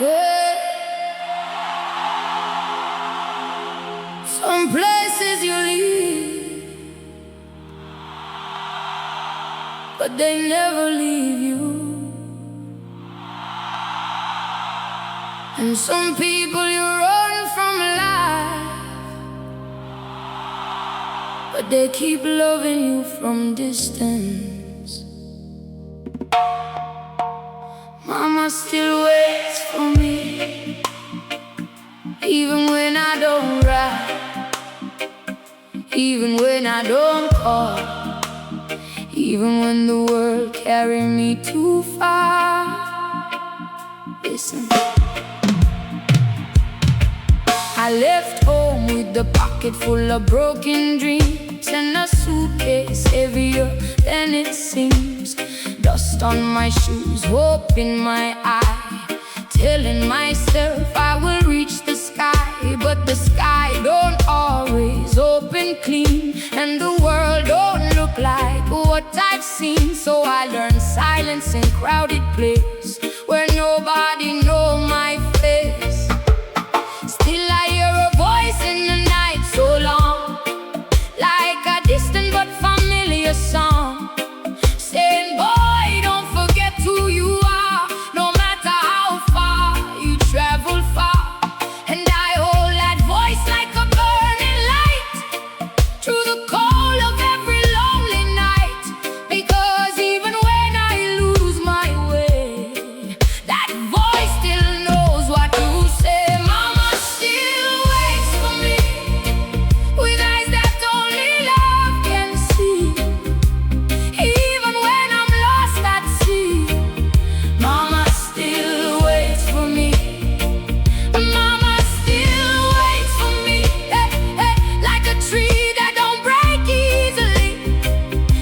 Yeah. Some places you leave, but they never leave you. And some people you run from life, but they keep loving you from distance. Mama still waits for me, even when I don't ride, even when I don't call, even when the world carry me too far. Listen, I left home with a pocket full of broken dreams and a suitcase heavier than it seems. Dust on my shoes, hope in my eye, telling myself I will reach the sky. But the sky don't always open clean, and the world don't look like what I've seen. So I learned silence in crowded place where nobody know my face. Still I hear a voice in the night so long, like a distant but familiar song, saying, boy, don't forget who you are, no matter how far you travel far. And I hold that voice like a burning light through the cold of every lonely night. Because even when I lose my way, that voice still knows what to say. Mama still waits for me with eyes that only love can see. Even when I'm lost at sea, Mama still waits for me. Mama still waits for me, hey, hey, like a tree that don't break easily,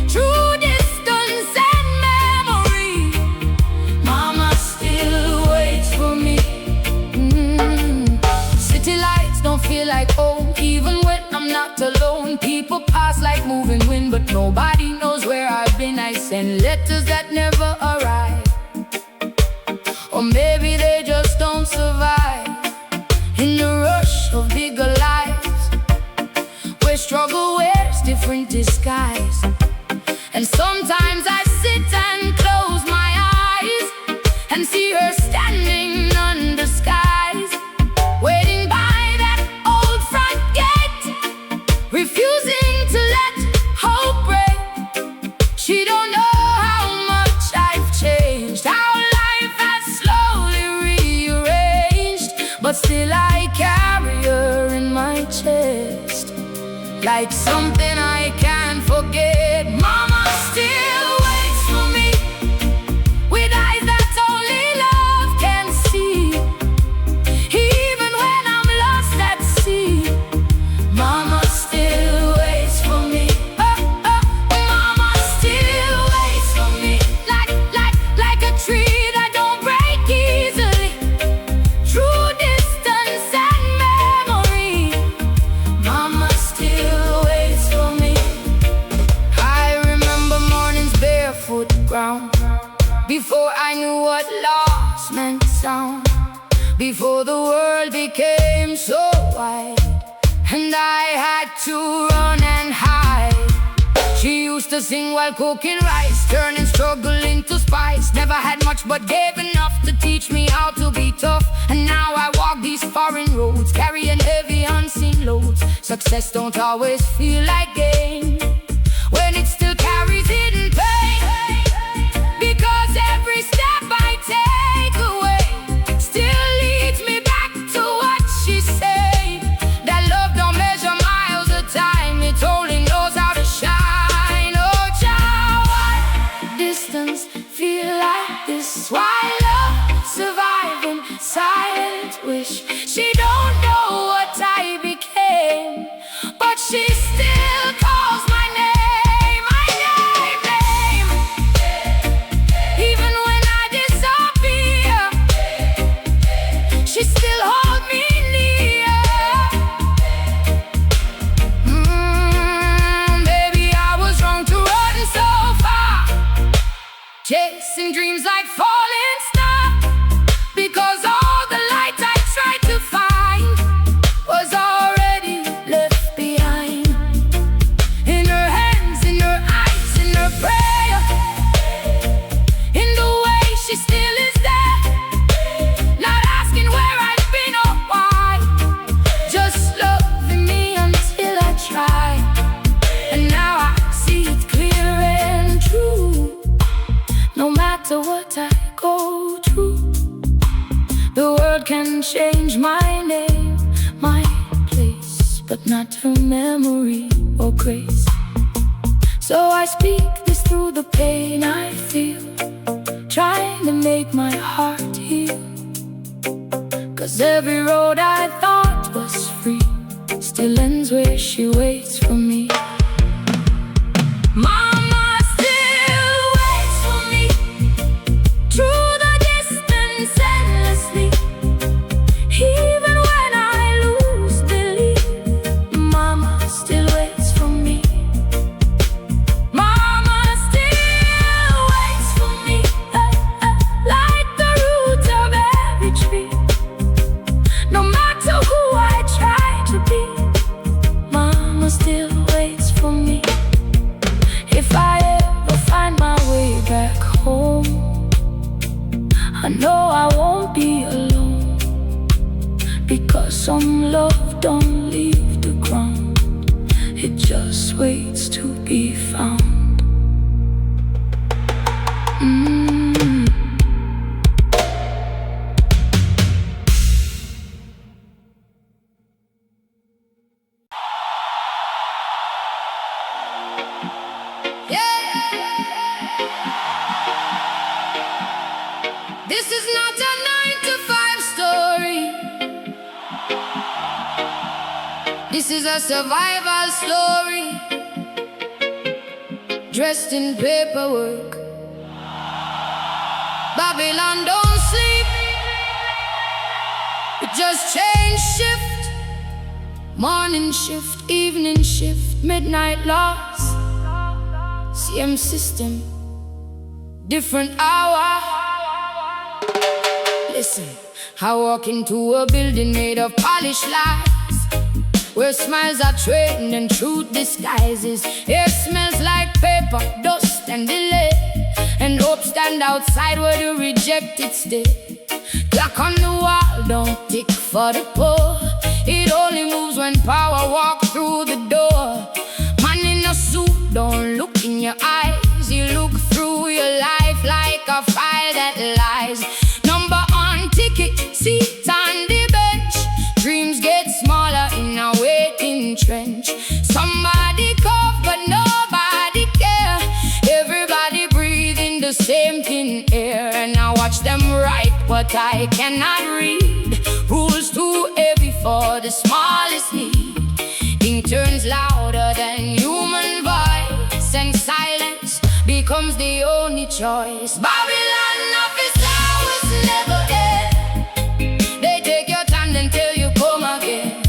through distance and memory. Mama still waits for me. City lights don't feel like home, even when I'm not alone. People pass like moving wind, but nobody knows where I've been. I send letters that never arrive, or maybe they just don't survive in the rush of bigger lives, where struggle wears different disguise. And sometimes I sit and close my eyes and see her standing under skies, waiting by that old front gate, refusing to let hope break. She don't know how much I've changed, how life has slowly rearranged, but still I carry her in my chest, like something I can't forget. Mama still waits for me with eyes that only love can see. Even when I'm lost at sea, Mama still waits for me. Oh, oh, Mama still waits for me, like a tree that don't break easily, through distance and memory. Mama still waits for me. I remember mornings barefoot ground, before I knew what loss meant sound, before the world became so wide and I had to run and hide. She used to sing while cooking rice, turning struggle into spice. Never had much but gave enough to teach me how to be tough. And now I walk these foreign roads, carrying heavy unseen loads. Success don't always feel like gain when it still carries hidden pain, because every step I take away still leads me back to what she said, that love don't measure miles of time, it only knows how to shine. Oh child, why distance feel like this? Why love surviving silent wish? She don't know what I became, but she still calls my name, my name. Even when I disappear, she still holds me near. Baby, I was wrong to run so far, chasing dreams like falling stars. what I go through. The world can change my name, my place, but not her memory or grace. So I speak this through the pain I feel, trying to make my heart heal. 'Cause every road I thought was free still ends where she waits for me. Mama still waits for me through the distance endlessly. Even when I lose belief, Mama still waits for me. Mama still waits for me, like the roots of every tree. No matter who I try to be, Mama still waits for me. If I ever find my way back home, I know I won't be alone, because some love don't leave the ground, it just waits to be found. This is not a 9-to-5 story. This is a survival story, dressed in paperwork. Babylon don't sleep, it just change shift. Morning shift, evening shift, midnight loss. Same system, different hour. Listen, I walk into a building made of polished lies, where smiles are trained and truth disguises. Air smells like paper, dust and delay, and hope stand outside where the rejected stay. Clock on the wall don't tick for the poor, it only moves when power walks through the door. Man in a suit don't look in your eyes, you look through your life like a file that lies. Number on ticket, seat on the bench, dreams get smaller in a waiting trench. Somebody cough but nobody care, everybody breathing the same thin air. And I watch them write what I cannot read, rules too heavy for the smallest need. Ink turns louder than human voice, and silence becomes the only choice. Babylon office hours never end, they take your time then tell you come again.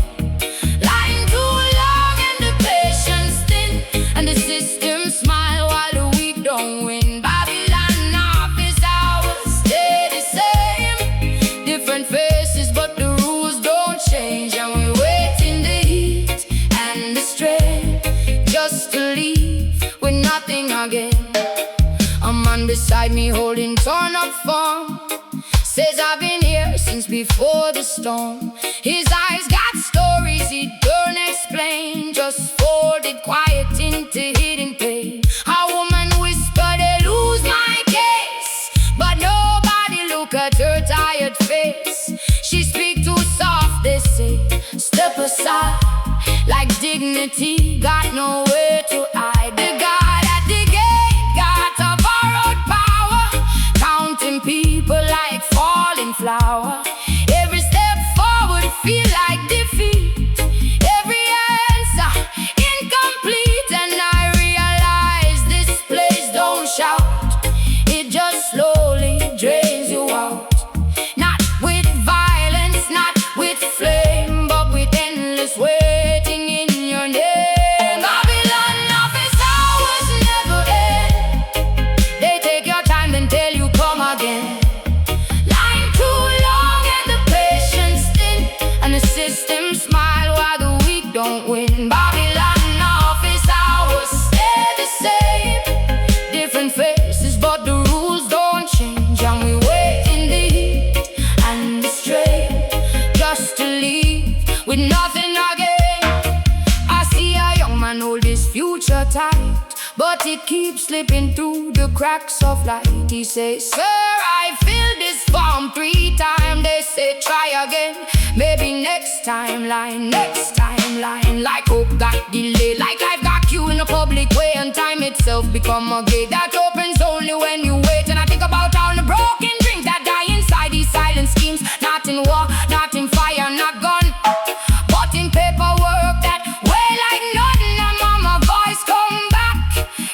Line too long and the patience thin, and the system smile while the weak don't win. Babylon office hours stay the same, different faces but the rules don't change. And we wait in the heat and the strain, just to leave with nothing again. A man beside me holding torn up form says I've been here since before the storm. His eyes got stories he don't explain, just folded quiet into hidden pain. A woman whispered they lose my case, but nobody look at her tired face. She speak too soft, they say, step aside, like dignity got nowhere to hide. The God at the gate got a borrowed power, counting people like falling flower. Every step forward feel like defeat, every answer incomplete. And I realize this place don't shout, it just slowly drains you out. Not with violence, not with flame, but with endless waiting in your name. Babylon office hours never end, they take your time then tell you come again. Line too long and the patience thin, and the system smile while the weak don't win. Babylon office hours stay the same, different faces but the rules don't change. And we wait in the heat and the strain, just to leave with nothing again. I see a young man hold his future tight, but it keeps slipping through the cracks of light. He says, sir, next timeline. Like hope got delayed, like life got queued in a public way, and time itself become a gate that opens only when you wait. And I think about all the broken dreams that die inside these silent schemes. Not in war, not in fire, not gun, but in paperwork that way like nothing. And mama voice come back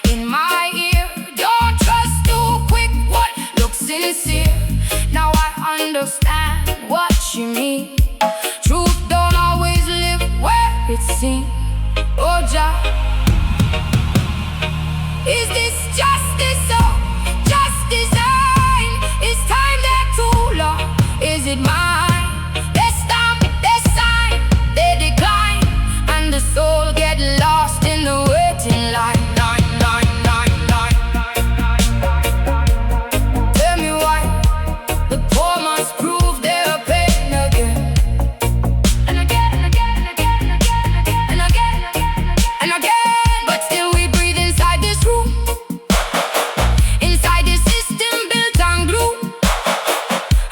in my ear: don't trust too quick what looks sincere. Now I understand what she means. Truth don't always live where it seems. Oh Jah, is this justice or just design? Is time there too long? Is it mine? They stamp, they sign, they decline, and the soul get lost in the waiting line. Tell me why the poor must prove their pain again and again and again and again and again and again and again. But still we breathe inside this room, inside this system built on glue.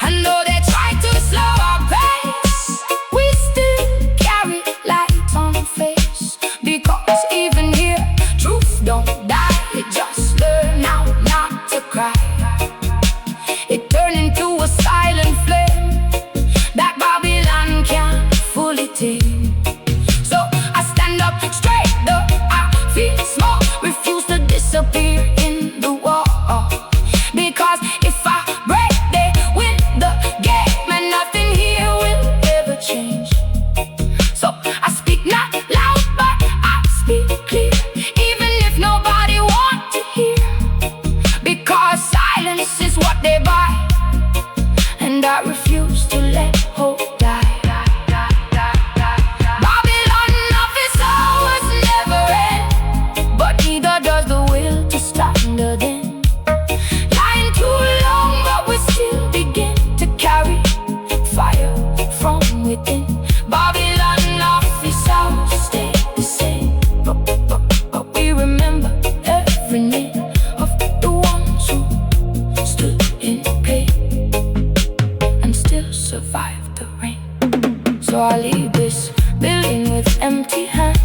And though they try to slow our pace, we still carry light on face. Because even here, truth don't die. It just learn now not to cry. It turned into a silent flame that Babylon can't fully tame. So I stand up straight, though I feel small, refuse to disappear in the war. Because if I break, they win the game, and nothing here will ever change. So I speak not loud, but I speak clear, even if nobody wants to hear. Because silence is what they buy, and I refuse to let hope die. Babylon office hours never end, but neither does the will to stand again. Lying too long, but we still begin to carry fire from within. Babylon office hours stay the same, but we remember every name of the ones who stood in pain and still survived the rain. So I leave this building with empty hands,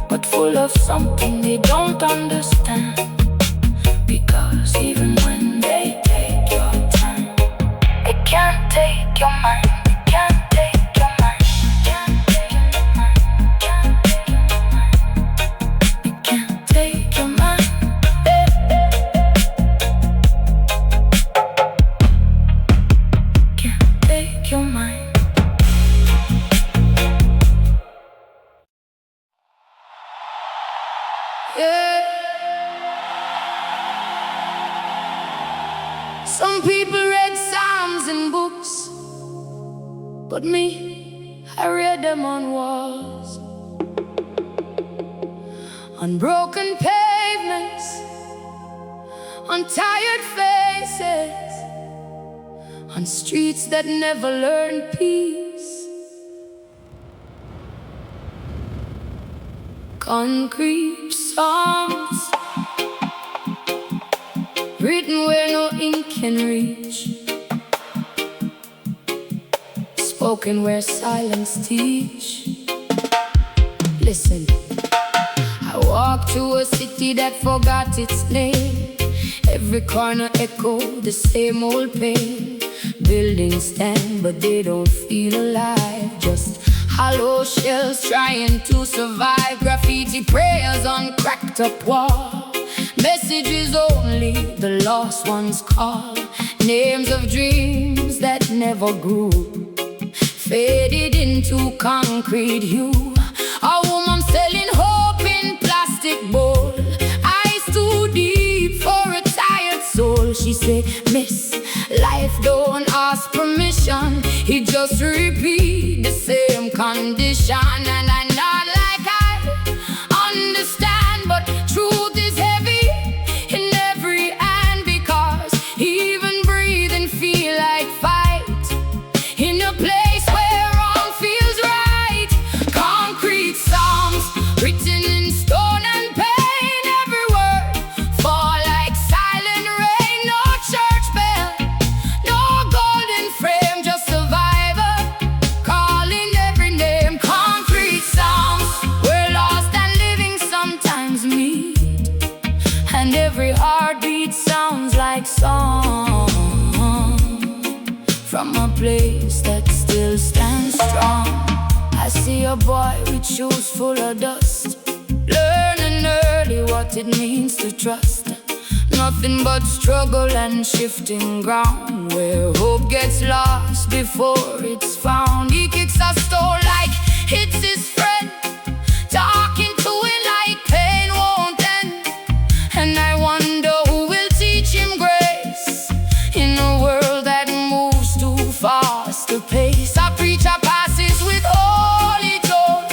but full of something they don't understand. Because even when they take your time, it can't take your mind. It can't take your mind. Can't take your mind. Can't take your mind. It can't take your mind. Can't take your mind. Yeah. Some people read Psalms in books, but me, I read them on walls, on broken pavements, on tired faces, on streets that never learned peace. Concrete songs written where no ink can reach, spoken where silence teach. Listen, I walk to a city that forgot its name. Every corner echo the same old pain. Buildings stand but they don't feel alive, just hollow shells trying to survive. Graffiti prayers on cracked up wall, messages only the lost ones call. Names of dreams that never grew, faded into concrete hue. A woman selling hope in plastic bowl, eyes too deep for a tired soul. She say, "Miss, life don't ask permission, he just repeat the same condition." And I nod like I understand, but truth is heavy in every hand. Because even breathing feel like fight in a place where wrong feels right. Concrete songs written in stone and pain, every word fall like silent rain. No church bell, no golden frame, just survivor calling every place that still stands strong. I see a boy with shoes full of dust, learning early what it means to trust. Nothing but struggle and shifting ground, where hope gets lost before it's found. He kicks a stone like it's his friend, talking to him like pain won't end. And I wonder who will teach him grace in a world that moves too fast to pace. A preacher passes with holy tone,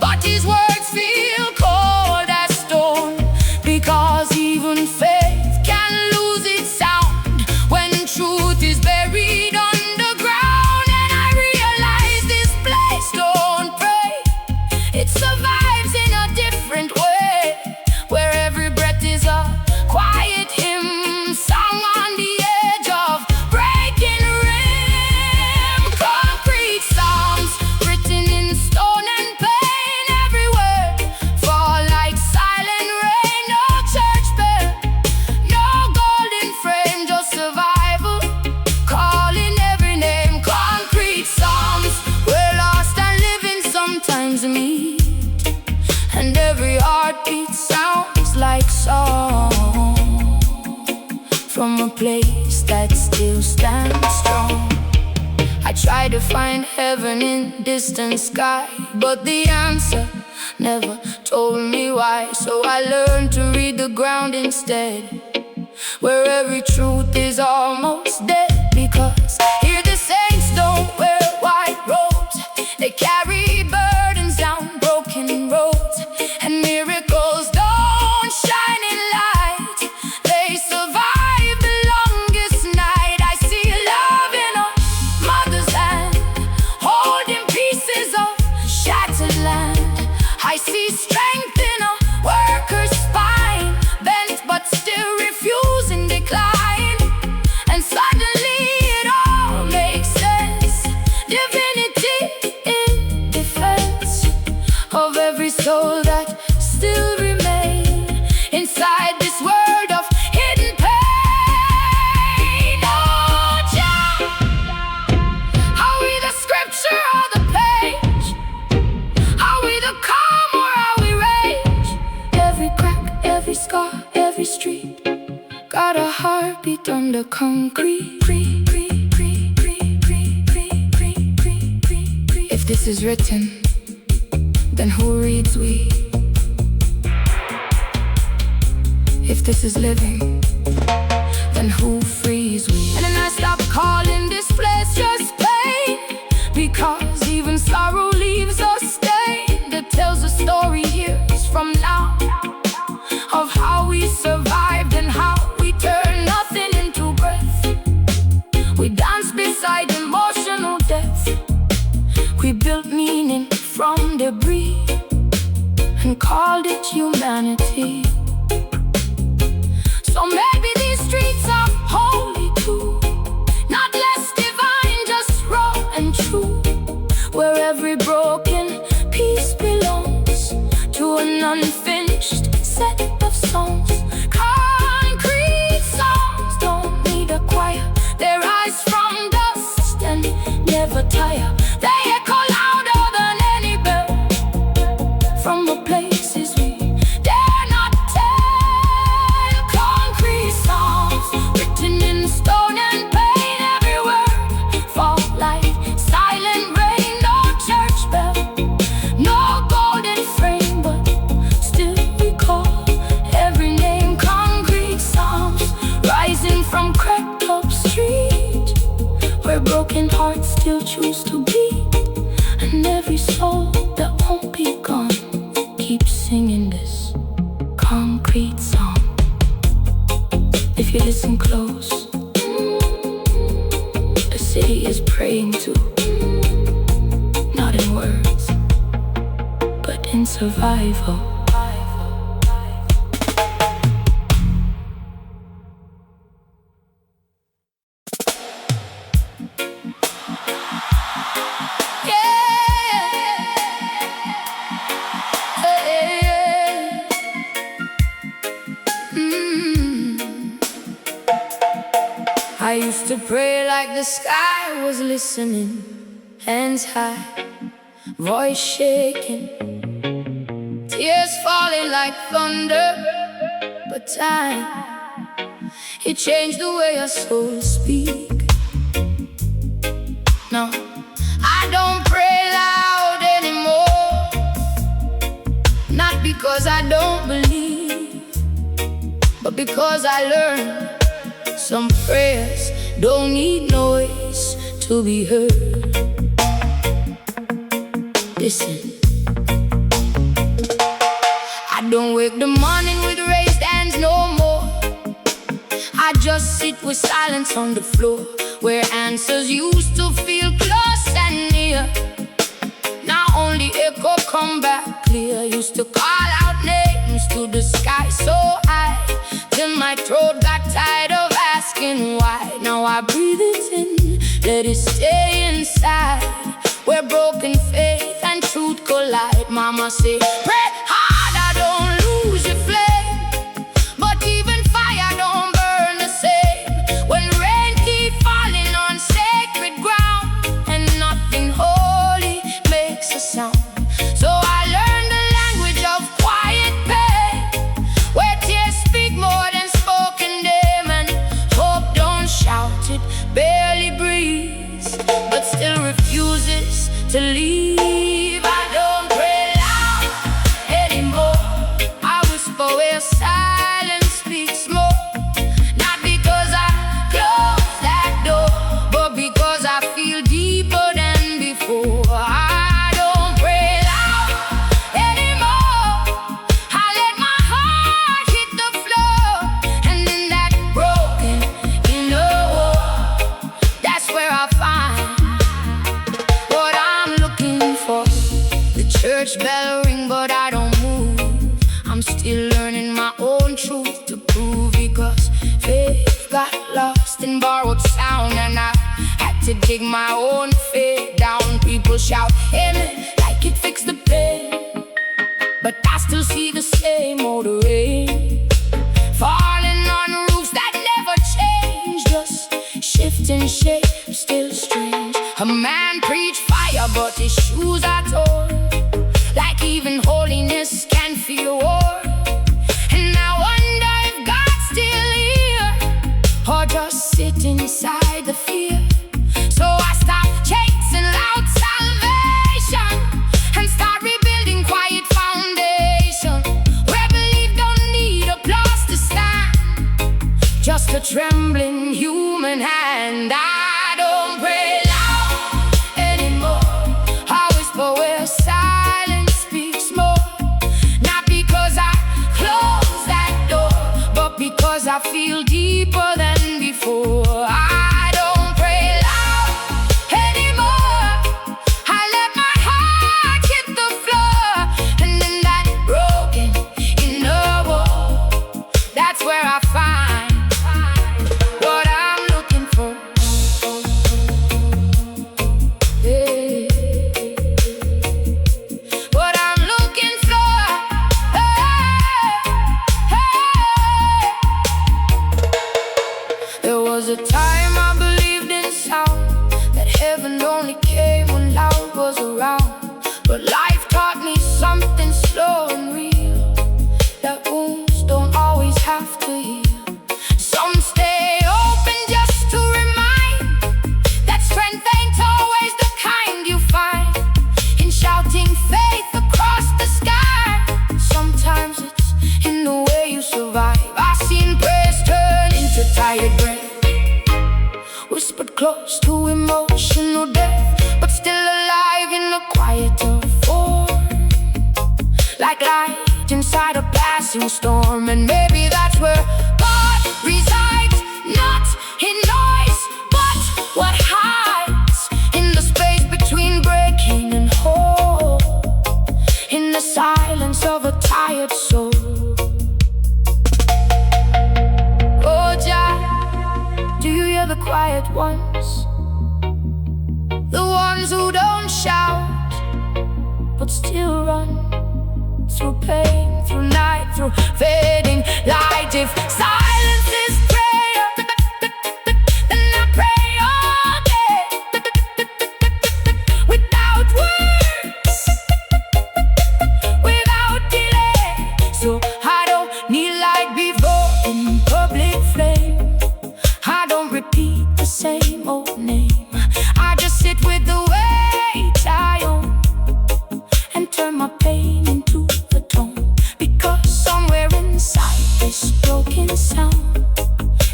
but his words feel cold as stone, because even faith can lose its sound when truth is buried underground. And I realize this place don't pray, it survives in a different way, where every breath is a quiet hymn sung on the edge of breaking rim. Concrete songs written in stone and pain, every word fall like silent rain. No church bell, no golden frame, just survival calling every name. Concrete songs where lost and living sometimes meet, and every heartbeat sounds like song from a place that still stands strong. I try to find heaven in distant sky, but the answer never told me why. So I learned to read the ground instead, where every truth is almost dead. Because here the saints don't wear white robes, they carry burdens down broken roads, and miracles don't shine in light, they survive the longest night. I see love in a mother's hand, holding pieces of shattered land. I see strength in a worker's spine, bent but still refusing decline. And suddenly it all makes sense, divinity in defense of every soul that still remain inside this world of hidden pain. Oh, Jah, are we the scripture or the page? Are we the calm or are we rage? Every crack, every scar, every street got a heartbeat under concrete. If this is written, then who reads we? If this is living, then who frees we? And then I stop calling this place just pain, because even sorrow leaves a stain that tells a story years from now of how we survived and how we turned nothing into breath. We danced beside emotional death, we built meaning from debris and called it humanity. So maybe these streets are holy too, not less divine, just raw and true, where every broken piece belongs to an unfinished set of songs. Concrete songs don't need a choir, they rise from dust and never tire. They echo louder than any bell from the places we dare not tell. Concrete songs written in stone and pain, every word fall like silent rain. No church bell, no golden frame, but still we call every name. Concrete songs rising from cracked up street, where broken hearts still choose to beat. And every soul that won't be gone keeps singing this concrete song. If you listen close, the city is praying to, not in words, but in survival. I used to pray like the sky was listening. Hands high, voice shaking, tears falling like thunder. But time, it changed the way our souls speak. No, I don't pray loud anymore. Not because I don't believe, but because I learned some prayers don't need noise to be heard. Listen, I don't wake the morning with raised hands no more. I just sit with silence on the floor, where answers used to feel close and near. Now only echo come back clear. Used to call out names to the sky so high, till my throat got tired of asking why. Now I breathe it in, let it stay inside, where broken faith and truth collide. Mama say, pray hard, I don't lose your flame, but even fire don't burn the same. When rain keep falling on sacred ground, and nothing holy makes a sound. So I learned the language of quiet pain, where tears speak more than spoken demon. Hope don't shout, it barely breathes, but still refuses to leave. I don't pray loud anymore. I whisper where silence speaks more. Not because I close that door, but because I feel deeper than before. I don't pray loud anymore. I let my heart hit the floor, and in that broken inner war, that's where I find what I'm looking for. The church bell ring, but I don't move. I'm still learning my own truth to prove, because faith got lost in borrowed sound, and I had to dig my own faith down. People shout amen like it fixed the pain, but I still see the same old rain falling on roofs that never change, just shifting shape, still strange. A man preached fire, but his shoes are torn, like even holiness can feel war. And I wonder if God's still here, or just sit inside the fear. So I stop chasing loud salvation, and start rebuilding quiet foundation, where belief don't need applause to stand, just a trembling human hand. I don't pray loud anymore. I whisper where silence speaks more. Not because I close that door, but because I feel deeper than before. I don't pray loud anymore. I let my heart hit the floor, and in that broken inner wall, that's where I find what I'm looking for. Yeah. What I'm looking for. There was a time I believed in sound, that heaven only came when loud was around. But life taught me something slow and real, that wounds don't always have to heal. Some stay open just to remind that strength ain't always the kind you find in shouting faith across the sky. Sometimes it's in the way you survive. I've seen prayers turn into tired breath, whispered close to emotional death, but still alive in the quiet of form, like light inside a passing storm. And maybe that's where God resides, not in noise, but what hides in the space between breaking and whole, in the silence of a tired soul. Oh Jah, do you hear the quiet ones? The ones who don't shout, but still run through pain, through night, through fading light. If silence is prayer, then I pray same old name. I just sit with the weight I own and turn my pain into a tone. Because somewhere inside this broken sound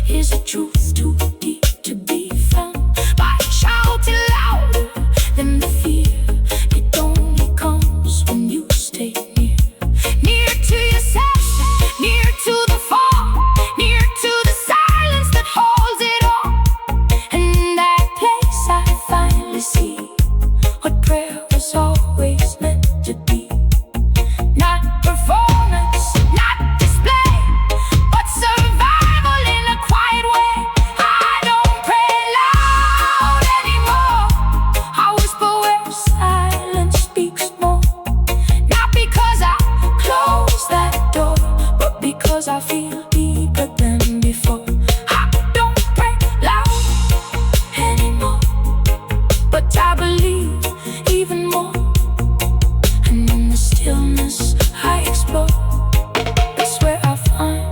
is a truth too deep to be found. By shouting louder than the fear, it only comes when you stay near. Near to yourself, near to the fall, near to the silence that holds it all. And in that place I finally see what prayer was always meant to be. Not performance, not display, but survival in a quiet way. I don't pray loud anymore, I whisper where silence speaks more. Not because I close that door, but because I feel deeper than before. I don't pray loud anymore, but I believe even more. And in the stillness I explore, that's where I find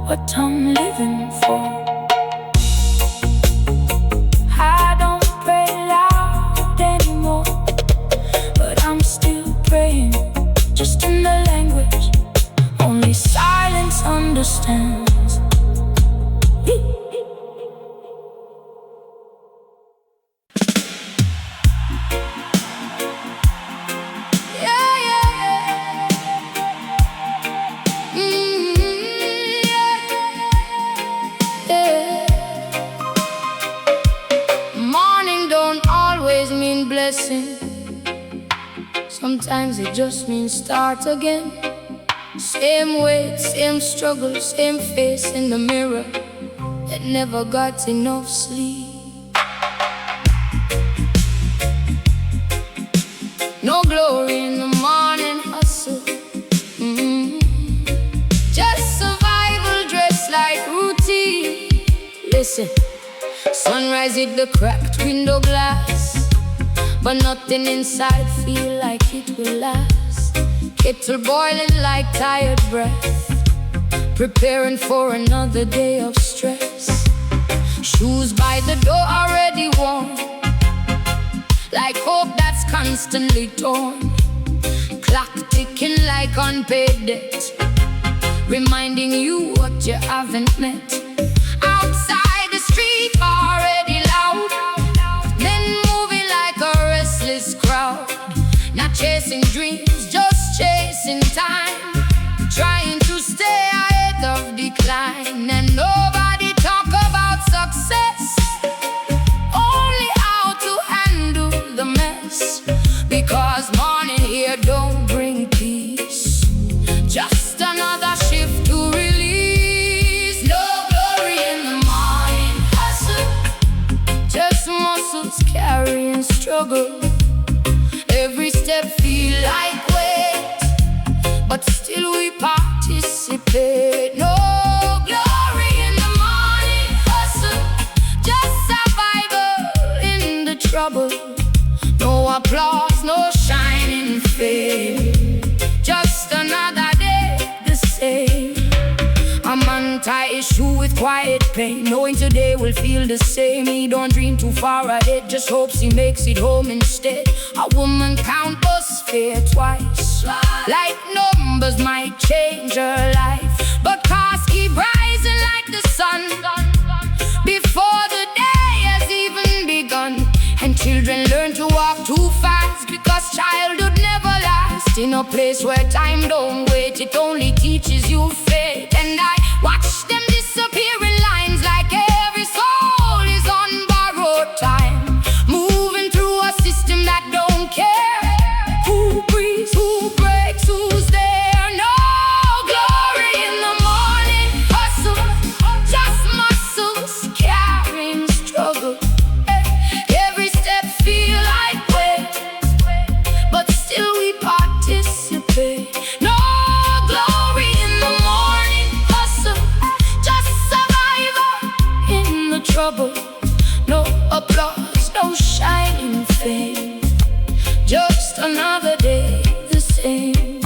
what I'm living for. I don't pray loud anymore, but I'm still praying, just in the language only silence understands. Yeah, yeah, yeah. Yeah. Morning don't always mean blessing. Sometimes it just means start again. Same weight, same struggle, same face in the mirror that never got enough sleep. No glory in the morning hustle. Just survival dressed like routine. Listen, sunrise hit the cracked window glass, but nothing inside feel like it will last. Kettle boiling like tired breath, preparing for another day of stress. Shoes by the door already worn, like hope that's constantly torn. Clock ticking like unpaid debt, reminding you what you haven't met. Outside the street already loud, then moving like a restless crowd. Not chasing dreams, just chasing time, trying to stay ahead of decline. And nobody talk about success, only how to handle the mess. Because morning here don't bring peace, just another shift to release. No glory in the morning hustle, just muscles carrying struggle. Every step feel like weight, but still we participate. No glory in the morning hustle, just survival in the trouble. No applause, no shining fame, just another day the same. A man tie his shoe with quiet pain, knowing today will feel the same. He don't dream too far ahead, just hopes he makes it home instead. A woman count bus fare twice, like numbers might change her life, but costs keep rising like the sun before the day has even begun. And children learn to walk too fast, because childhood never lasts. In a place where time don't wait, it only teaches you fate. And I watch them disappear in lines, like every soul is on borrowed time, moving through a system that don't care who breathes, who breaks, who's there. No glory in the morning hustle, just muscles carrying struggle. Every step feel like weight, but still we participate. No glory in the morning hustle, just survival in the trouble. No applause, no shining fame, just another day the same.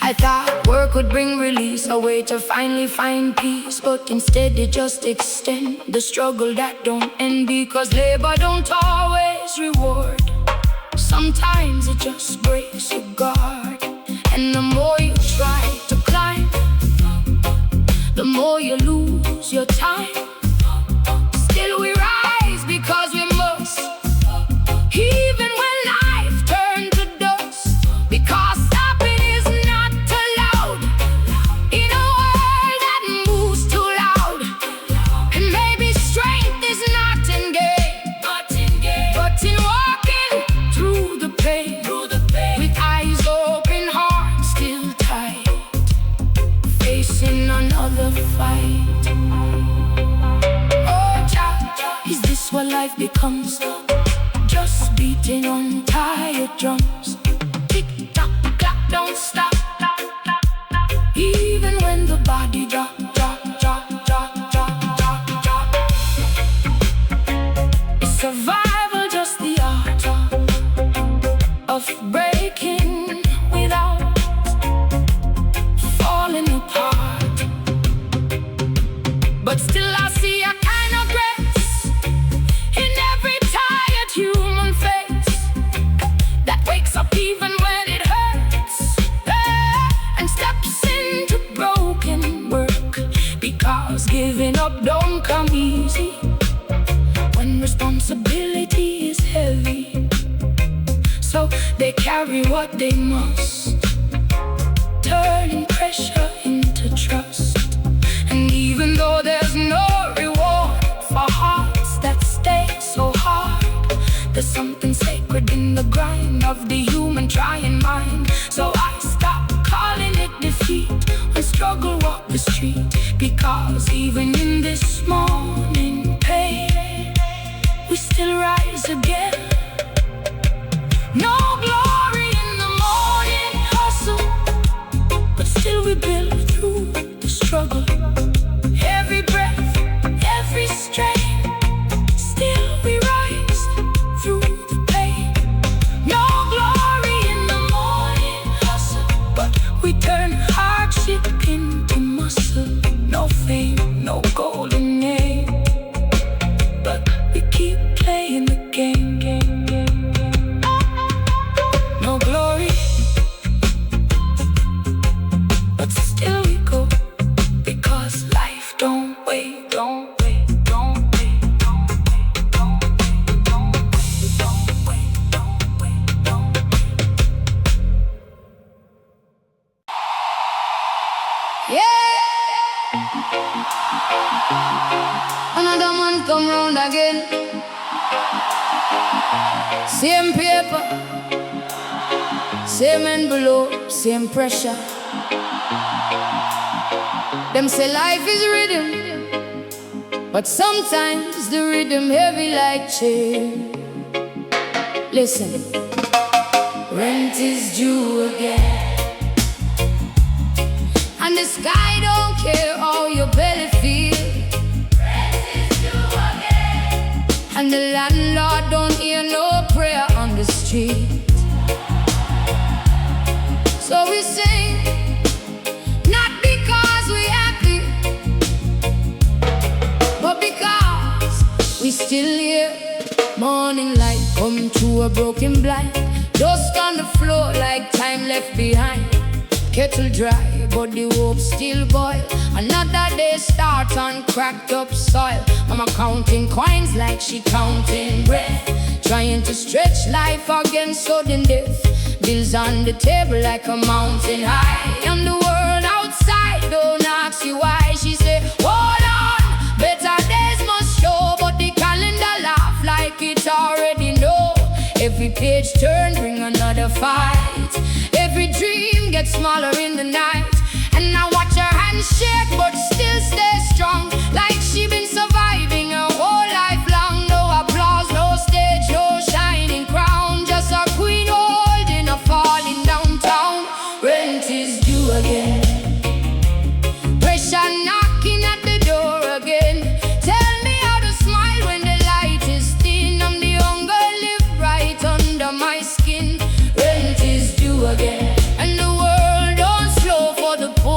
I thought work could bring release, a way to finally find peace. But instead they just extend the struggle that don't end, because labor don't always reward. Sometimes it just breaks your guard. And the more you try to climb, the more you lose your time. Still we rise because we must, even when life turned to dust. Because stopping is not allowed in a world that moves too loud. And maybe strength is not in gain, but in walking through the pain, with eyes open, heart still tight, facing another fight. Is this what life becomes? Just beating on tired drums. Tick tock, clock don't stop, even when the body drop. Is survival just the art of breaking without falling apart? But still I see a kind of grace in every tired human face that wakes up even when it hurts, and steps into broken work. Because giving up don't come easy when responsibility is heavy. So they carry what they must, turning pressure into trust. And even though there's no reward for hearts that stay so hard, there's something sacred in the grind of the human trying mind. So I stop calling it defeat when struggle walk the street. Because even in this morning pain, we still rise again. No glory in the morning hustle, but still we build through the struggle. Every breath, every strain, still we rise through the pain. No glory in the morning hustle, but we turn hardship into muscle. No fame, no golden name, but we keep playing the game. No glory, but still we go. Because life don't wait, don't wait, don't wait, don't wait, don't wait, don't wait, don't wait, don't wait. Yeah! Another man come round again. Same paper, same envelope, same pressure. Them say life is rhythm, but sometimes the rhythm heavy like chain. Listen, rent is due again, and the sky don't care how your belly feel. Rent is due again, and the landlord don't hear no prayer on the street. So we sing, not because we happy, but because we still here. Morning light come through a broken blind, dust on the floor like time left behind. Kettle dry, but the hope still boil. Another day starts on cracked up soil. Mama counting coins like she counting breath, trying to stretch life against sudden death. Bills on the table like a mountain high, and the world outside don't ask you why. She say, hold on, better days must show. But the calendar laugh like it already know. Every page turn, bring another fight. Every dream gets smaller in the night. And I watch her hands shake, but still stay strong, like she been surviving her whole life long. No applause, no stage, no shining crown, just a queen holding a falling downtown. Rent is due again, pressure knocking at the door again. Tell me how to smile when the light is thin. I'm the hunger live right under my skin. Rent is due again, and the world don't slow for the poor.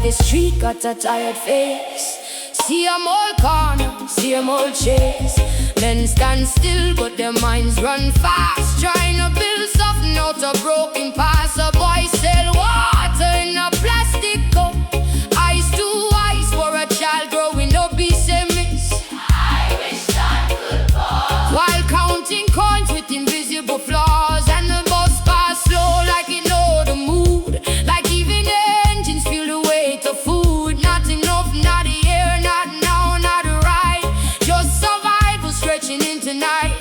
the street got a tired face. See 'em all corner, see 'em all chase. Men stand still but their minds run fast, trying to build something out of broken past. A boy sell water in a plastic cup, ice to ice for a child growing up. He say miss, I wish I could pause, while counting coins with invisible flaws. And the bus pass slow like it know the mood, like even the engines feel the weight of food. Not enough, not the air, not now, not the right, just survival stretching into night.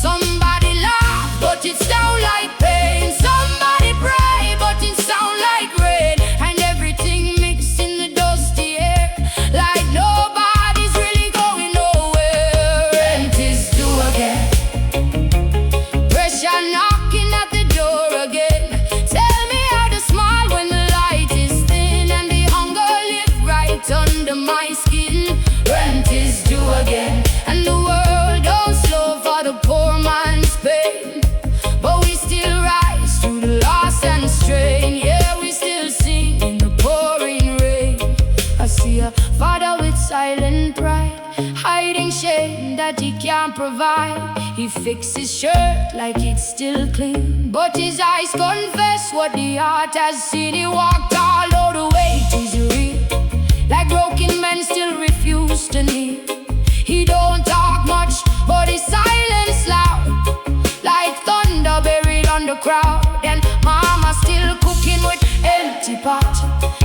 Somebody laugh, but it sound like pain. Somebody pray, but it sound like rain. And everything mixed in the dusty air, like nobody's really going nowhere. Rent is due again, pressure knocking at the door again. Tell me how to smile when the light is thin, and the hunger live right under my skin. Rent is due again, and the world don't slow for the poor man's pain. But we still rise through the loss and strain. Yeah, we still sing in the pouring rain. I see a father with silent pride, hiding shame that he can't provide. He fixes his shirt like it's still clean, but his eyes confess what the heart has seen. He walked all over the weight is real, like broken men still refuse to kneel. He don't talk much, but his silence loud, like thunder buried on the crowd. And mama still cooking with empty pot,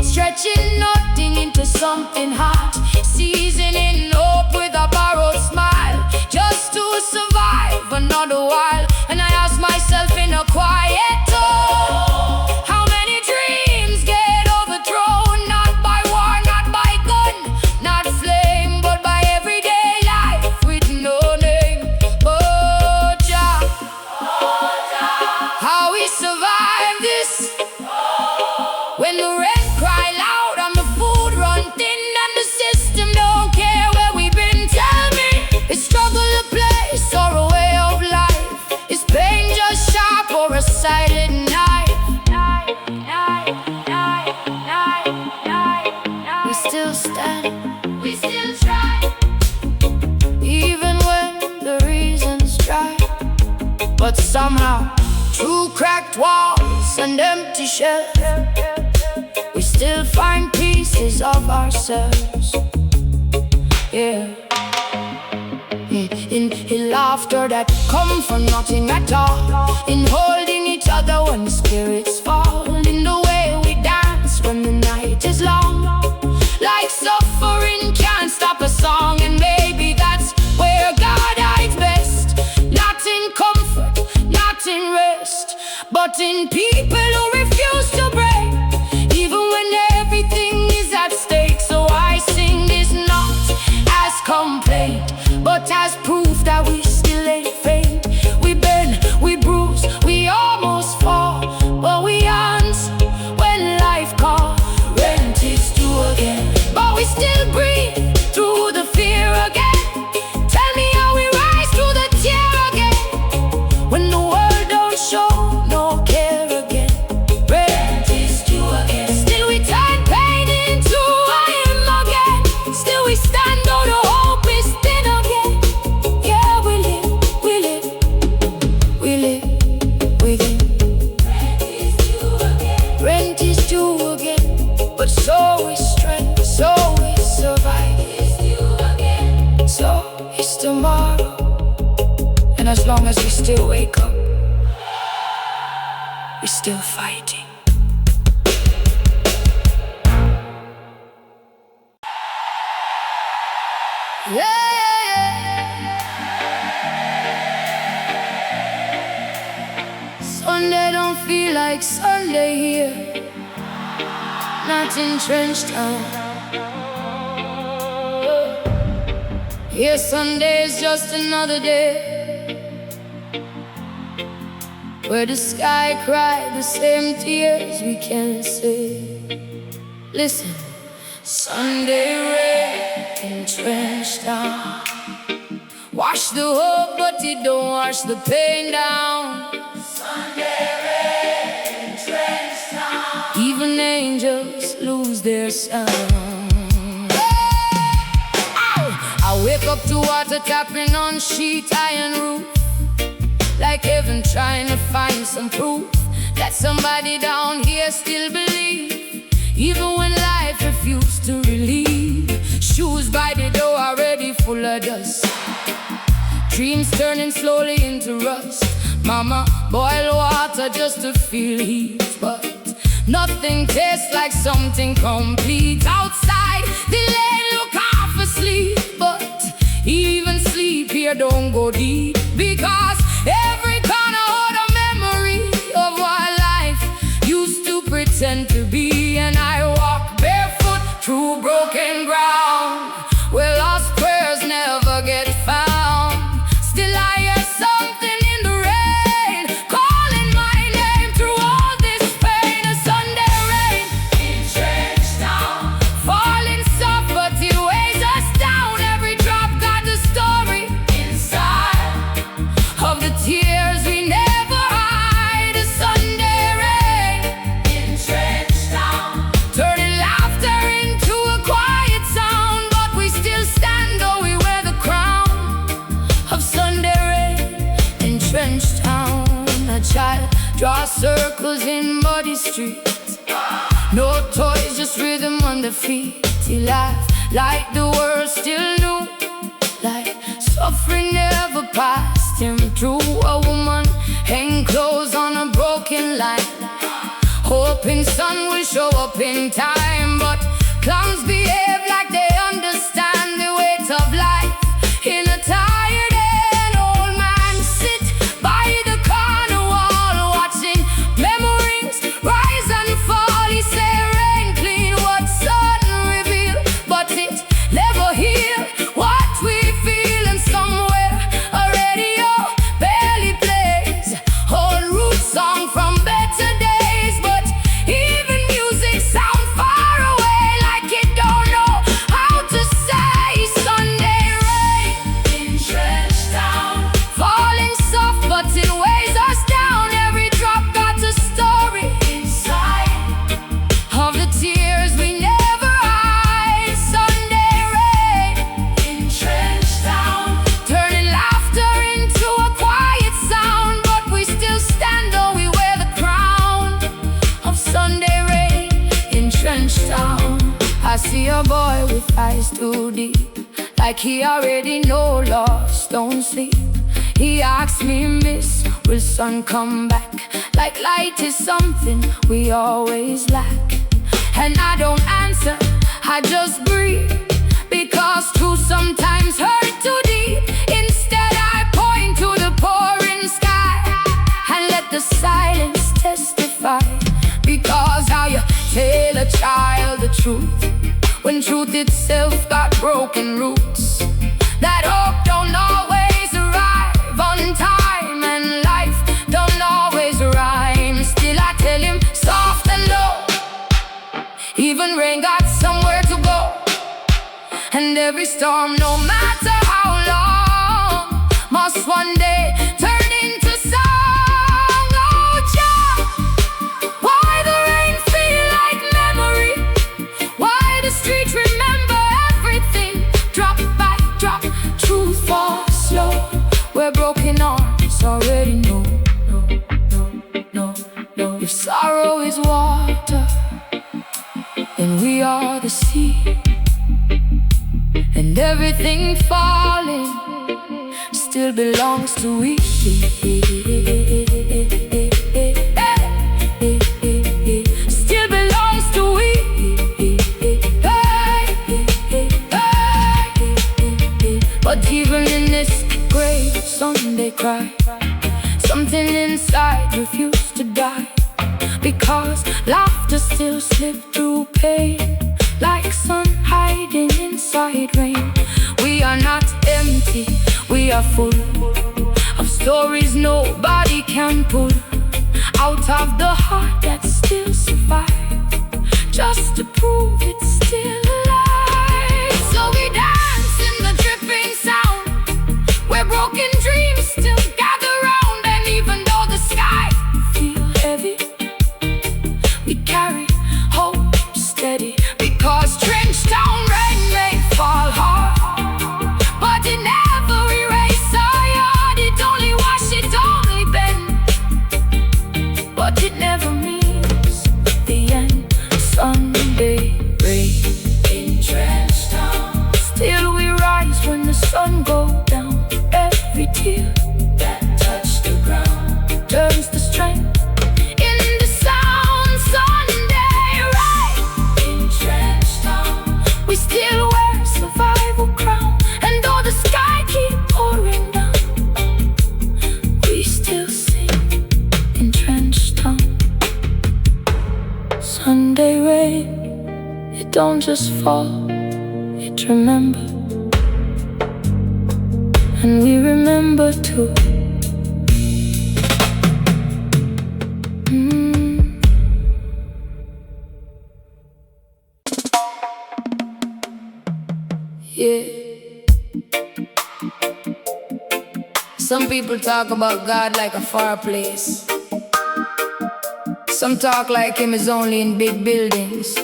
stretching nothing into something hot, seasoning hope with a borrowed smile, just to survive another while. And I ask myself in a quiet tone, how many dreams get overthrown? Not by war, not by gun, not flame, but by everyday life with no name. But Jah, how we survive this, when the rent cry loud and the food run thin, and the system don't care where we've been. Tell me, is struggle a place or a way of life? Is pain just sharp or a silent knife? We still stand, we still try, even when the reason's dry. But somehow, through cracked walls and empty shells, we still find pieces of ourselves. Yeah. In laughter that come from nothing at all, in holding each other when the spirits fall, in the way we dance when the night is long, like suffering can't stop a song. And maybe that's where God hides best, not in comfort, not in rest, but in people who refuse to break, even when everything is at stake. So I sing this not as complaint, but as proof that we still ain't faint. We bend, we bruise, we almost fall, but we answer when life calls. Rent is due again, but we still breathe through the fear again. Tell me how we rise through the tear again, when the world don't show no care again. Rent is due again, still we turn pain into iron again. Still we stand on the hope is thin again. Yeah, we live, we live, we live within. Rent is due again, but so is strength, so is survive. So is tomorrow, and as long as we still wake up, we're still fighting. Yeah, yeah, yeah. Sunday don't feel like Sunday here, not in Trench Town. Here Sunday is just another day, where the sky cried the same tears we can't say. Listen, Sunday rain in Trench Town, wash the hope but it don't wash the pain down. Sunday rain in Trench Town, even angels lose their sound. I wake up to water tapping on sheet iron roof, like heaven trying to find some proof that somebody down here still believes, even when life refused to relieve. Shoes by the door already full of dust, dreams turning slowly into rust. Mama boil water just to feel heat, but nothing tastes like something complete. Outside the lane look half asleep, but even sleep here don't go deep, because every corner hold a memory of what life used to pretend to be. And I walk barefoot through broken ground where lost prayers never get found. Still I hear something in the rain calling my name through all this pain. A Sunday rain in Trench Town, falling soft but it weighs us down. Every drop got the story inside of the tears we never hide. A Sunday rain in Trench Town, turning laughter into a quiet sound, but we still stand though we wear the crown of Sunday rain in Trench Town. A child draws circles in muddy streets, no toys, just rhythm on the feet. He laughed like the world still knew, like suffering never passed him through. A woman hang clothes on a broken line, hoping sun will show up in time, but clowns behave like they understand the weight of life. In a tired and old man sit by the corner wall, watching memories rise and fall. He say rain clean what sun reveal, but it never heal what we feel. And somewhere a radio barely plays old root song from better days, but even music sound far away, like it don't know how to say. Sunday rain in Trench Town, falling soft but it weighs us down. Every drop got a story inside of the tears we never hide. Sunday rain in Trench Town, turning laughter into a quiet sound, but we still stand though we wear the crown of Sunday rain in Trench Town. I see a boy with eyes too deep, like he already know lost don't sleep. He asks me, miss, will sun come back? Like light is something we always lack. And I don't answer, I just breathe, because truth sometimes hurt too deep. Instead I point to the pouring sky and let the silence testify, because how you tell a child the truth when truth itself got broken roots? That hope don't always arrive on time, and life don't always rhyme. Still I tell him soft and low, even rain got somewhere to go. And every storm, no matter how long, must one day turn into song. Oh Jah, why the rain feel like memory? Why the streets remember everything? Drop by drop, truth falls slow, where broken arms already know. No. If sorrow is water, then we are the sea, and everything falling still belongs to we. Still belongs to we. But even in this grave Sunday cry, something inside refused to die, because laughter still slipped through pain, like sun hiding inside rain. We are not empty, we are full of stories nobody can pull out of the heart that still survives, just to prove it's still alive. So we dance in the dripping sound, where broken dreams still gather round. And even though the sky feels heavy, we carry hope steady. Sunday rain, it don't just fall, it remember. And we remember too. Yeah. Some people talk about God like a far place. Some talk like him is only in big buildings.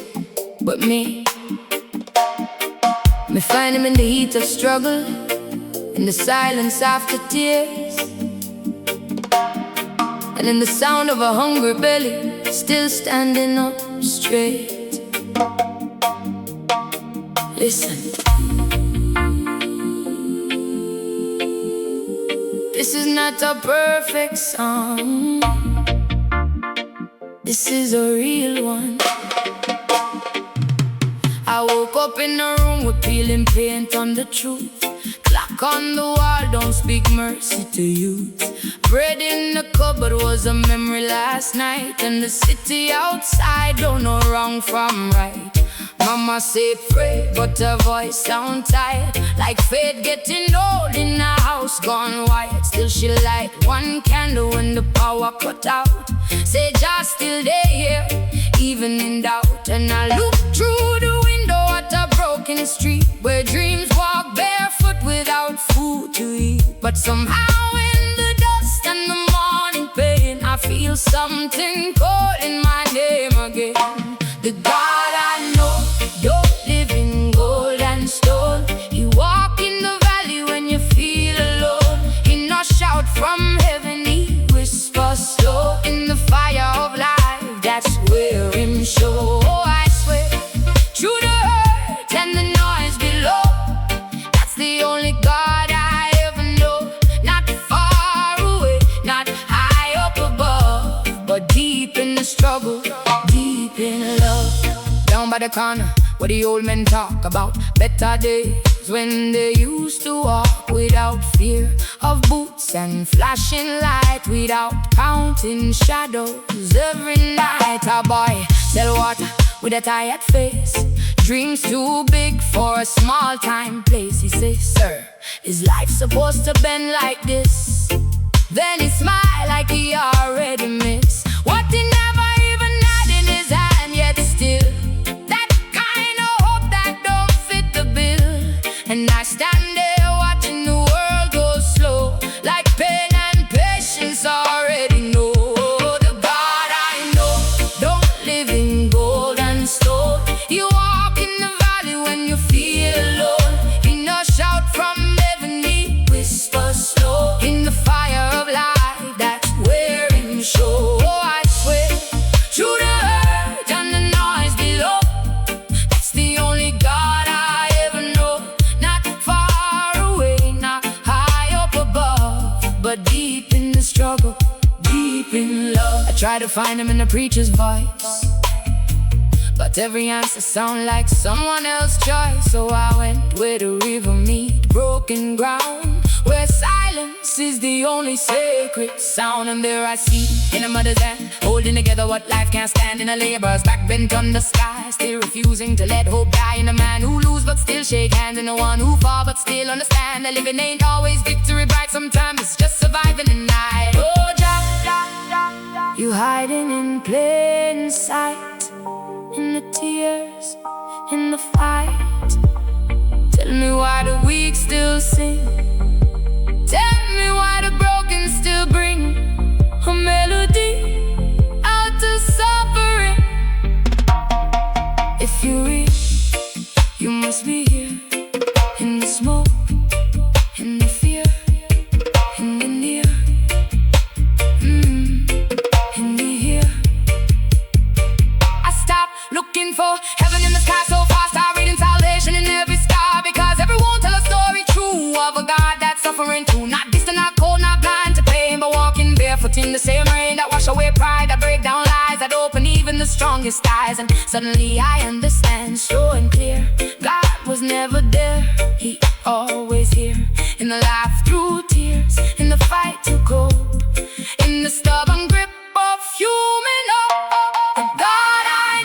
But me find him in the heat of struggle, in the silence after tears, and in the sound of a hungry belly still standing up straight. Listen, this is not a perfect song, this is a real one. I woke up in a room with peeling paint on the truth. Clock on the wall, don't speak mercy to youth. Bread in the cupboard was a memory last night, and the city outside don't know wrong from right. Mama say pray, but her voice sound tired, like faith getting old in a house gone white. Still she light one candle when the power cut out. Say just still they here, even in doubt. And I look through the window at a broken street, where dreams walk barefoot without food to eat. But somehow in the dust and the morning pain, I feel something calling my name again. The God I know don't live in gold and stone. He walk in the valley when you feel alone. He not shout from heaven, he whisper slow. In the fire of life, that's where him show. Oh, I swear, through the hurt and the noise below, that's the only God I ever know. Not far away, not high up above, but deep in the struggle, deep in love. Down by the corner, where the old men talk about better days, when they used to walk without fear of boots and flashing light, without counting shadows every night. A boy sell water with a tired face, dreams too big for a small time place. He says, sir, is life supposed to bend like this? Then he smiled like he already missed what he never even had in his hand, yet still and I stand there watching the world go slow, like pain and patience already know. The God I know don't live in gold and stone. You walk in the valley when you feel alone. He no shout from heaven, he whisper slow. In the fire of life, that's where him show. Oh, I swear, through the hurt and the noise below, that's the only God I ever know. But deep in the struggle, deep in love, I try to find him in the preacher's voice, but every answer sound like someone else's choice. So I went where the river meet broken ground, where silence is the only sacred sound. And there I see, in a mother's hand, holding together what life can't stand, in a laborer's back bent on the sky, still refusing to let hope die. In a man who lose but still shake hands, in the one who fall but still understand that living ain't always victory bright, sometimes it's just surviving the night. Oh, Jah, you hiding in plain sight, in the tears, in the fight. Tell me why the weak still sing, tell me why the broken still bring a melody out of suffering. If you reach, you must be here, in the smoke, in the fear, in the near, in the here. I stop looking for heaven in the sky so far, start reading salvation in every star, because everyone tell a story true of a God that's suffering too. Not distant, not cold, not blind to pain, but walking barefoot in the same rain that wash away pride, that break down lies, that open even the strongest eyes. And suddenly I understand so and clear, God was never there, he always here, in the laugh through tears, in the fight to cope, in the stubborn grip of human hope. The God I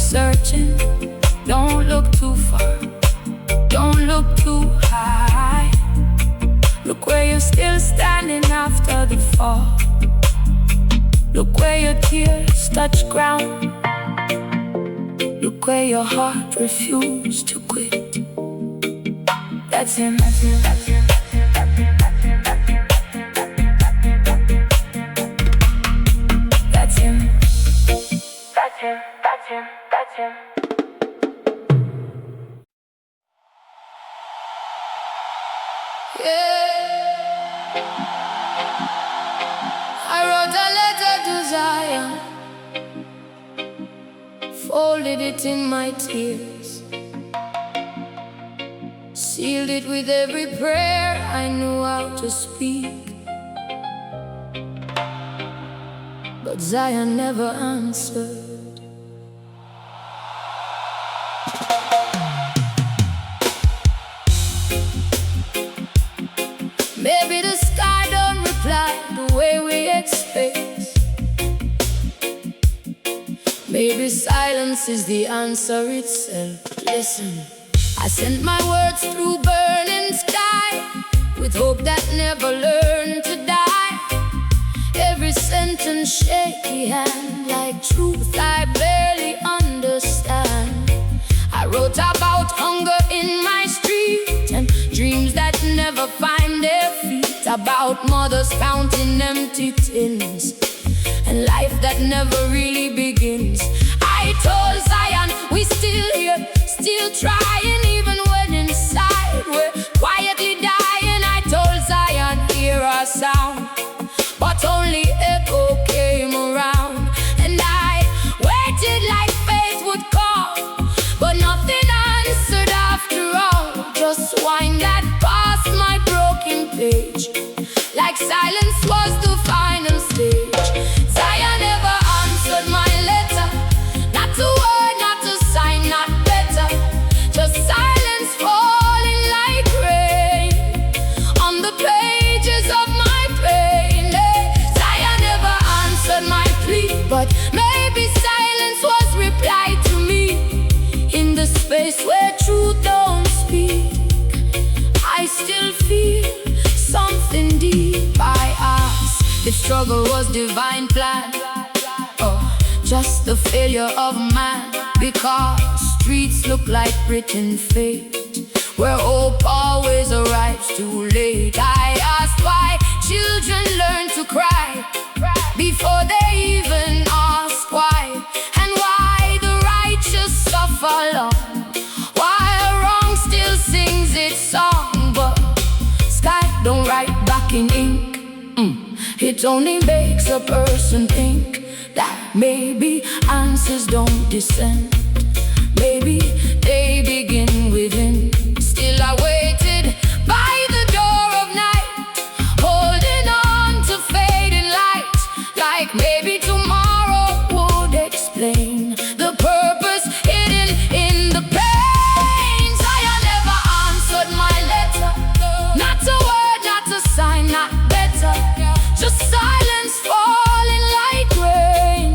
searching, don't look too far, don't look too high. Look where you're still standing after the fall. Look where your tears touch ground. Look where your heart refused to quit. That's him, that's him, that's him, that's him, that's him, that's him, that's him, that's him, that's him, that's him, that's him. Yeah, I wrote a letter to Zion, folded it in my tears, sealed it with every prayer I knew how to speak. But Zion never answered. Maybe the sky don't reply the way we expect. Maybe silence is the answer itself. Listen, I sent my words through burning sky, with hope that never learned to die. Every sentence shaky hand, like truth I barely understand. I wrote about hunger in my street, and dreams that never find their feet. About mothers counting empty tins, and life that never really begins. I told Zion, we still here, still trying, even when inside we're quietly dying. I told Zion, hear our sound, but only echo came around. And I waited like faith would call, but nothing answered after all. Just wind that past my broken page, like silence was the final stage. Zion never answered my letter, not a word, not a sign, not better. Just silence falling like rain on the pages of my pain. Zion never answered my plea, but maybe silence was reply to me. In the space where truth don't speak, I still feel something deep. I ask if struggle was divine plan, or just the failure of man. Because streets look like written fate, where hope always arrives too late. I asked why children learn to cry before they even ask why, and why the righteous suffer long, while wrong still sings its song. But sky don't write back in ink. It only makes a person think that maybe answers don't descend. Maybe they begin within. Still I waited by the door of night, holding on to fading light, like maybe tomorrow would explain the purpose hidden in the pain. Zion never answered my letter, not a word, not a sign, not better. Just silence falling like rain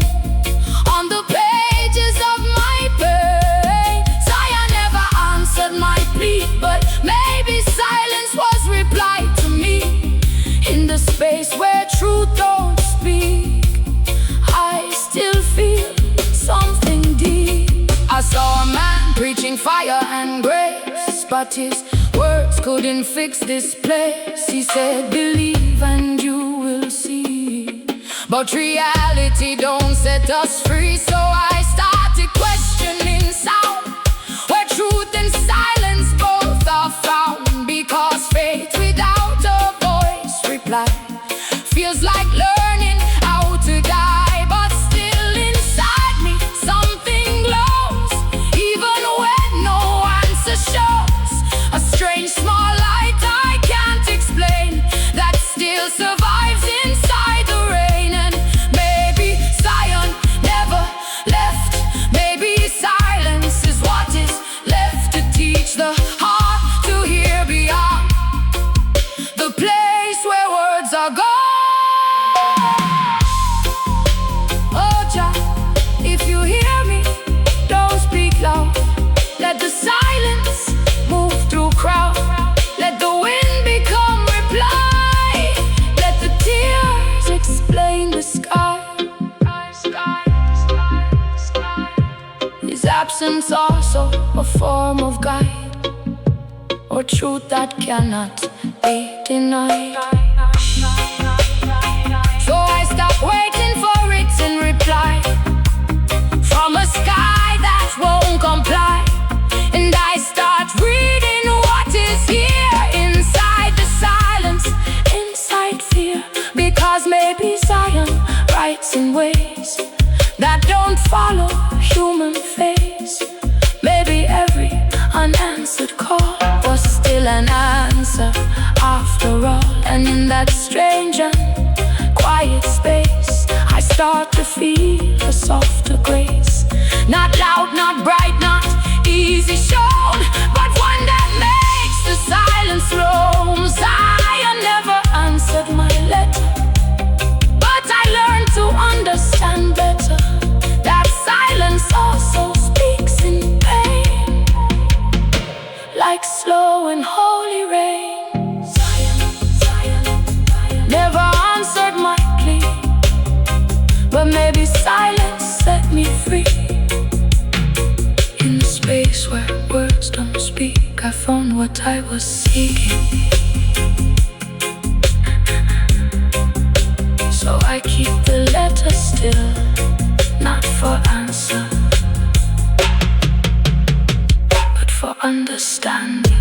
on the pages of my pain. Zion never answered my plea, but maybe silence was reply to me. In the space where truth don't speak, I still feel something deep. I saw a man preaching fire and grace, but his words couldn't fix this place. He said, believe and you will see. But reality don't set us free. So I started questioning sound, where truth and silence both are found. Because faith without a voice reply feels like learning how to die. But still inside me something glows, even when no answer shows. A strange small light I can't explain, that still survives inside the rain. And maybe Zion never left Is absence also a form of guide, or truth that cannot be denied? So I stop waiting for written reply from a sky that won't comply, and I start reading what is here inside the silence, inside fear. Because maybe Zion writes in ways that don't follow human face. Maybe every unanswered call was still an answer after all. And in that strange and quiet space, I start to feel a softer grace. Not loud, not bright, not easy shown, but one that makes the silence roam. Zion never answered my letter, but I learned to understand better that silence also speaks in pain, like slow and holy rain. Zion never answered my plea, but maybe silence set me free. In the space where words don't speak, I found what I was seeking. So I keep the letter still, not for answer, but for understanding.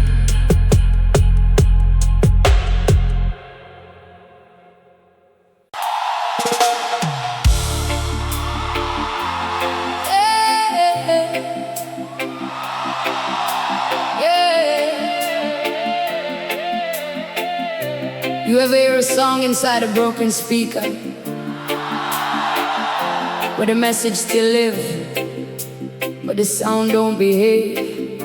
You ever hear a song inside a broken speaker, where the message still live, but the sound don't behave?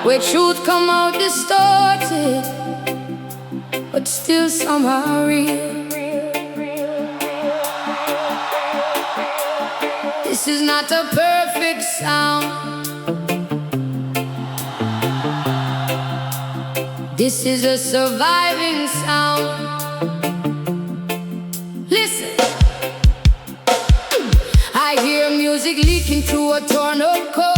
Where truth come out distorted, but still somehow real. This is not a perfect sound. This is a surviving sound. Listen. I hear music leaking through a torn up core,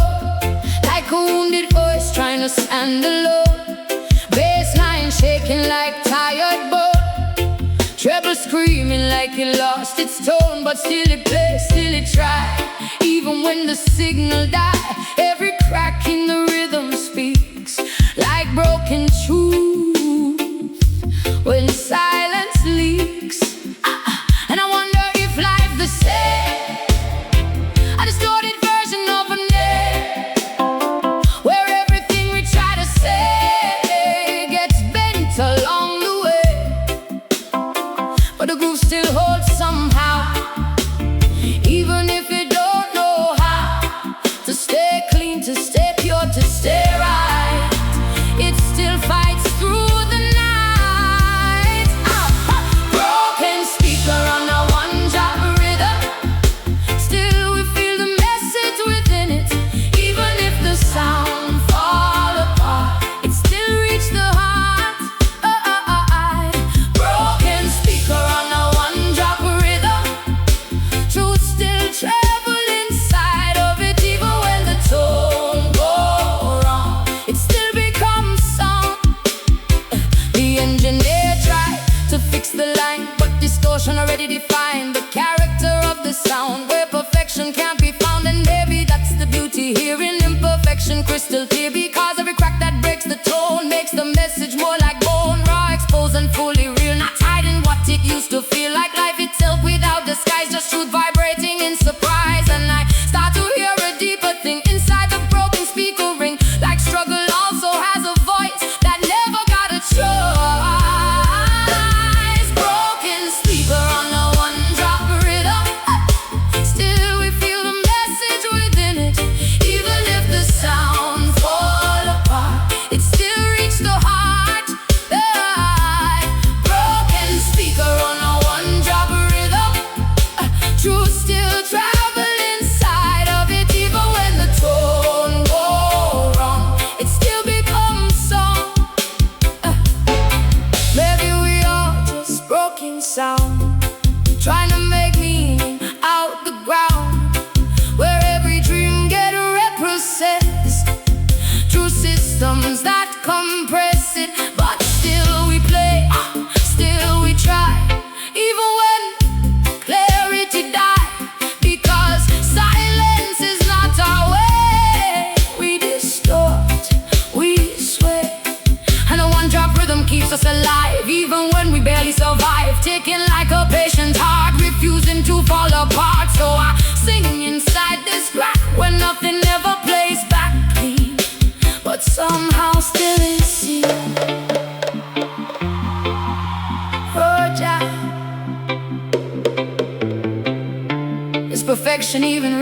like a wounded voice trying to stand alone. Bass line shaking like tired bone, treble screaming like it lost its tone. But still it plays, still it tries, even when the signal dies. Every crack in the rhythm speaks like broken truth when silence leaks. And I wonder if life the same, a distorted version of a name, where everything we try to say gets bent along the way, but the groove still holds somehow, even if you don't know how to stay clean, to stay pure, to stay right. It still fights through the night. Broken speaker on a one-drop rhythm, still we feel the message within it. Even if the sound fall apart, it still reach the heart. Broken speaker on a one-drop rhythm, truth still travel inside of it. Even when the tone go wrong, it still becomes sound. The engineer tried to fix the line, but distortion already defined the character of the sound, where perfection can't be found. And maybe that's the beauty here in imperfection, crystal clear. Because every crack that breaks the tone makes the message more like bone, raw, exposed and fully real. Not hiding what it used to feel like, life itself without disguise, just truth vibrating in surprise. And I start to hear a deeper thing inside the broken speaker ring, like struggle also has a voice that never got a choice. Broken speaker on a one-drop rhythm, still we feel the message within it. Even if the sound falls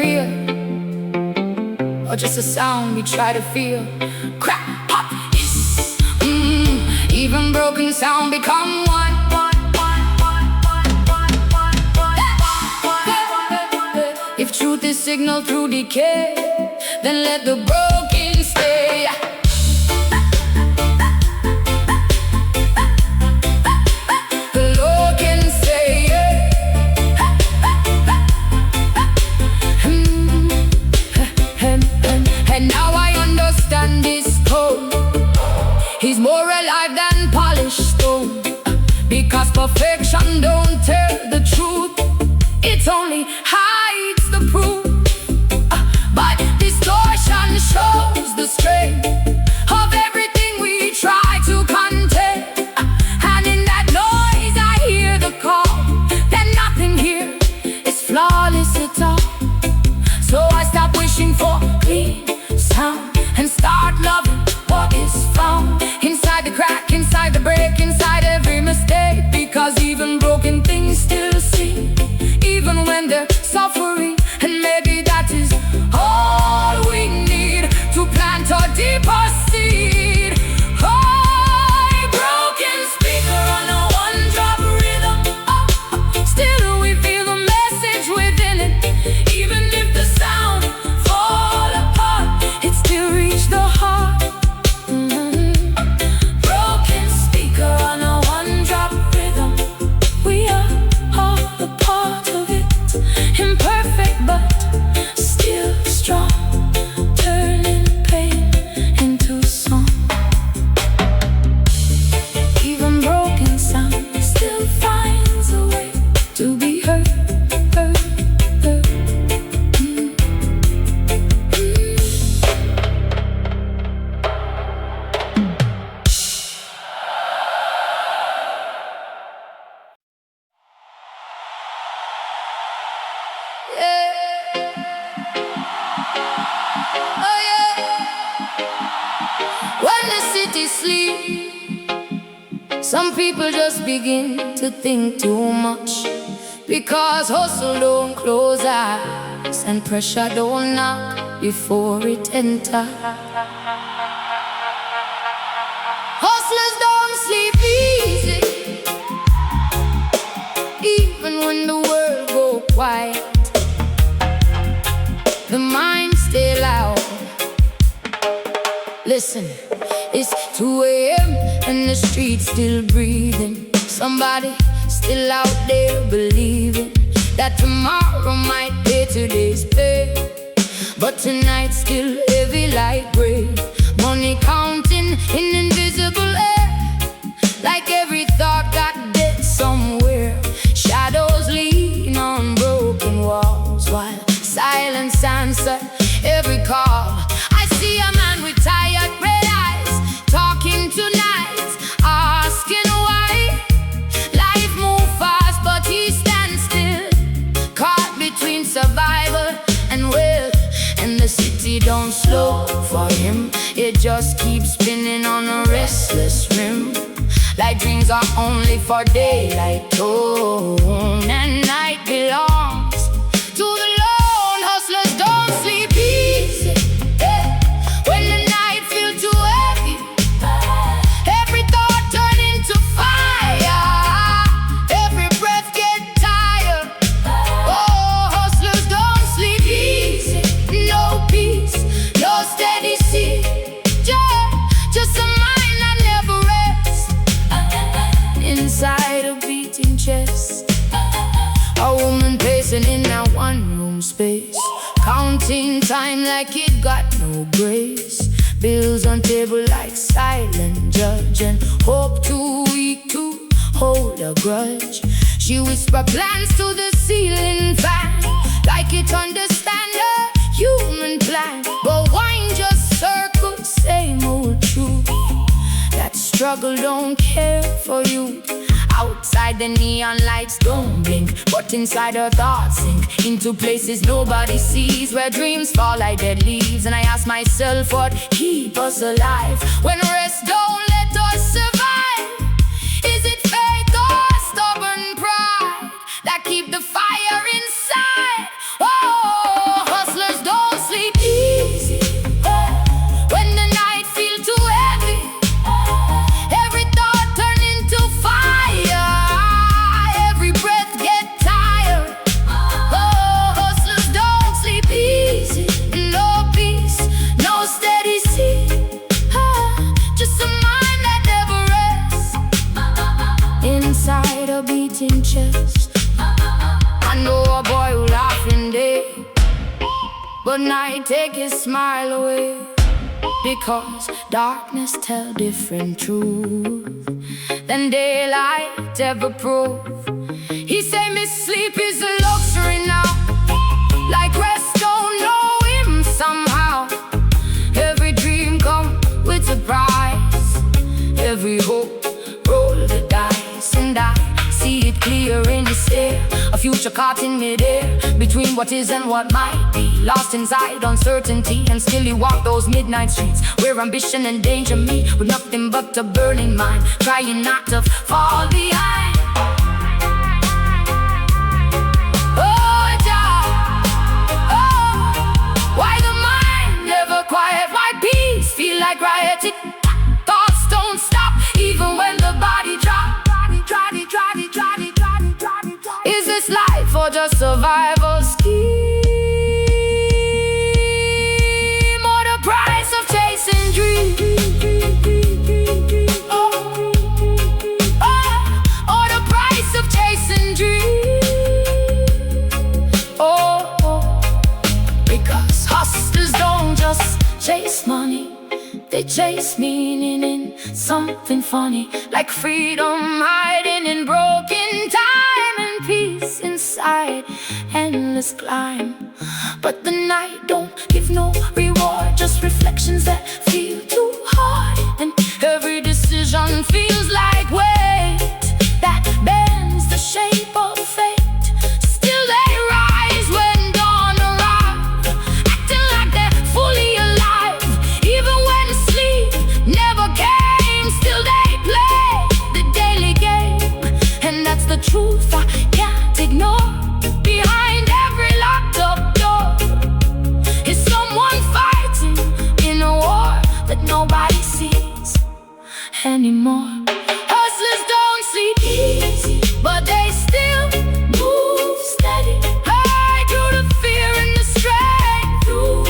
real, or just a sound we try to feel. Crack, pop, hiss. Even broken sound become one. If truth is signaled through decay, then let the broken stay. The Lord can say and now I understand this code. He's more alive than polished stone, because perfection don't tell the truth. It's only hides the proof, but distortion shows the strength of everything we try to contain. And in that noise I hear the call that nothing here is flawless at all. So I stop wishing for clean sound and start loving what is found inside the crack, inside the break, inside every mistake. Because even broken things still sing, even when they're suffering. And maybe that is all we need to plant a deeper seed. Oh, broken speaker on a one-drop rhythm. Still we feel the message within it. Even if the sound fall apart, it still reach the heart. Broken speaker on a one-drop rhythm. We are all a part of it. Imperfect but still strong, turning pain into song. Even broken sound still finds a way to be heard, heard, heard. Oh yeah. When the city sleeps, some people just begin to think too much, because hustle don't close eyes and pressure don't knock before it enter. Hustlers don't sleep easy, even when the world go quiet. The mind stay loud. Listen, it's 2 a.m. and the streets still breathing. Somebody still out there believing that tomorrow might pay today's pay, but tonight's still heavy like grave. Money counting in invisible air, like every thought got dead somewhere. Shadows lean on broken walls, while silence answer every call. I see a man with tired red eyes, talking tonight, asking why. Life moves fast but he stands still, caught between survival and wealth. And the city don't slow for him, it just keeps spinning on a restless rim. Like dreams are only for daylight, oh, and night belongs to the lone. Hustlers don't sleep easy, yeah. When the night feels too heavy, every thought turn into fire, every breath get tired. Oh, hustlers don't sleep easy, no peace, no steady sea, just a mind that never rests inside a beating chest. A woman pacing in that one-room space, counting time like it got no grace. Bills on table like silent judge, and hope too weak to hold a grudge. She whisper plans to the ceiling fan, like it understand her human plan. But wine just circles, same old truth, that struggle don't care for you. Outside the neon lights don't blink, but inside her thoughts sink into places nobody sees, where dreams fall like dead leaves. And I ask myself, what keep us alive when rest don't let us survive? Is it faith or stubborn pride that keep the fire inside? Oh, but night take his smile away. Because darkness tell different truth than daylight ever prove. He say me sleep is a luxury now, like rest don't know him somehow. Every dream come with a price, every hope roll the dice. And I see it clear in his stare, a future caught in midair, between what is and what might be, lost inside uncertainty. And still he walk those midnight streets where ambition and danger meet, with nothing but a burning mind, trying not to fall behind. Oh, Jah, oh, why the mind never quiet? Why peace feel like rioting? Thoughts don't stop even when the body drop. Is this life or just survival scheme, or the price of chasing dreams? Or the price of chasing dreams? Because hustlers don't just chase money, they chase meaning in something funny, like freedom hiding in broken time, and peace inside endless climb. But the night don't give no reward, just reflections that feel too hard. And every decision feels like weight that bends the shape of fate. Still they rise when dawn arrives, acting like they're fully alive. Even when sleep never came, still they play the daily game. And that's the truth I can't ignore. Behind every locked up door is someone fighting in a war that nobody sees anymore. Hustlers don't sleep easy, but they still move steady. High through the fear and the strain, through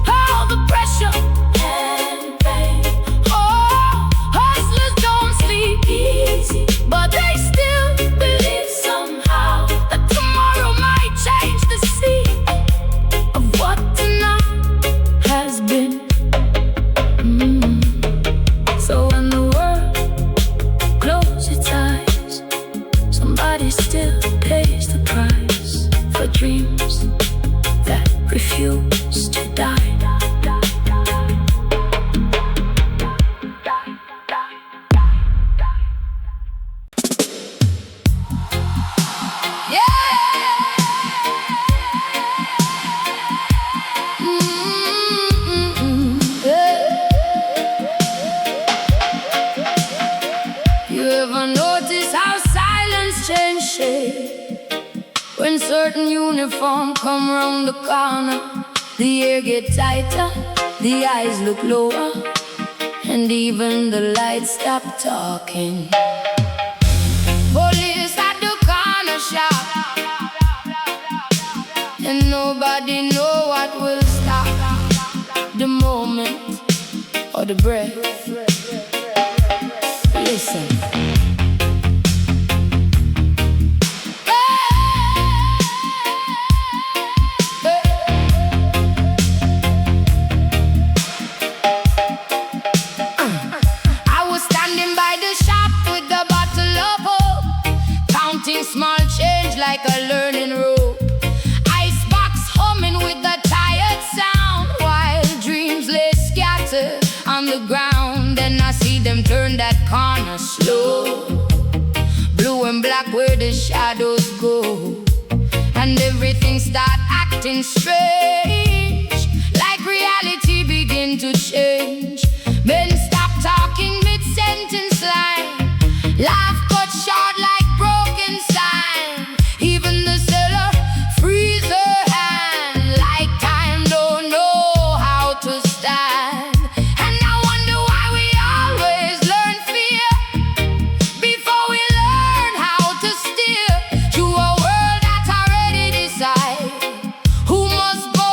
all the pressure and pain. Oh, hustlers don't sleep easy, but they still believe somehow that tomorrow might change the scene of what tonight has been. So when the world closes its eyes, somebody still pays the price for dreams that refuse to die. You ever notice how silence change shape when certain uniform come round the corner? The air get tighter, the eyes look lower, and even the lights stop talking. Police at the corner shop, and nobody know what will stop the moment or the breath. Listen. I was standing by the shop with a bottle of hope, counting small change like a learning rope. Icebox humming with a tired sound, while dreams lay scattered on the ground. And I see them turn that corner slow, blue and black where the shadows go, and everything start acting strange, like reality begin to change. Men stop talking mid-sentence line, laugh cut short like broken sign. Even the seller freeze her hand, like time don't know how to stand. And I wonder why we always learn fear before we learn how to steer through a world that already decide who must go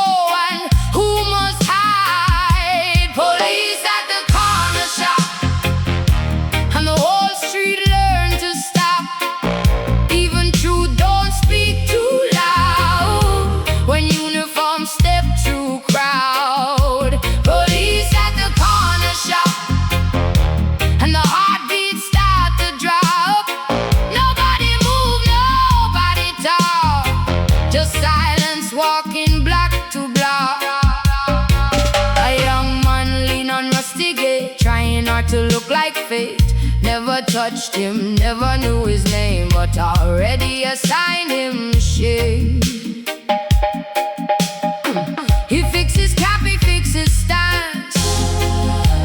never touched him, never knew his name, but already assigned him shame. He fixes cap, he fixes stance,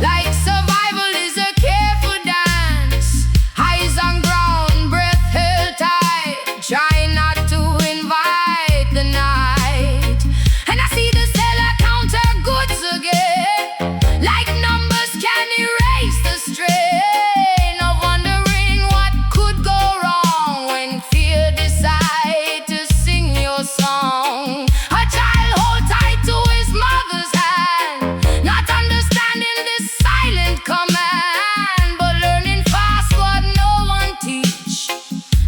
like survival is a careful dance. Eyes on ground, breath held tight, trying not to invite the night. And I see the seller counter goods again, like numbers can erase the strain of wondering what could go wrong when fear decide to sing your song. A child hold tight to his mother's hand, not understanding this silent command, but learning fast what no one teach,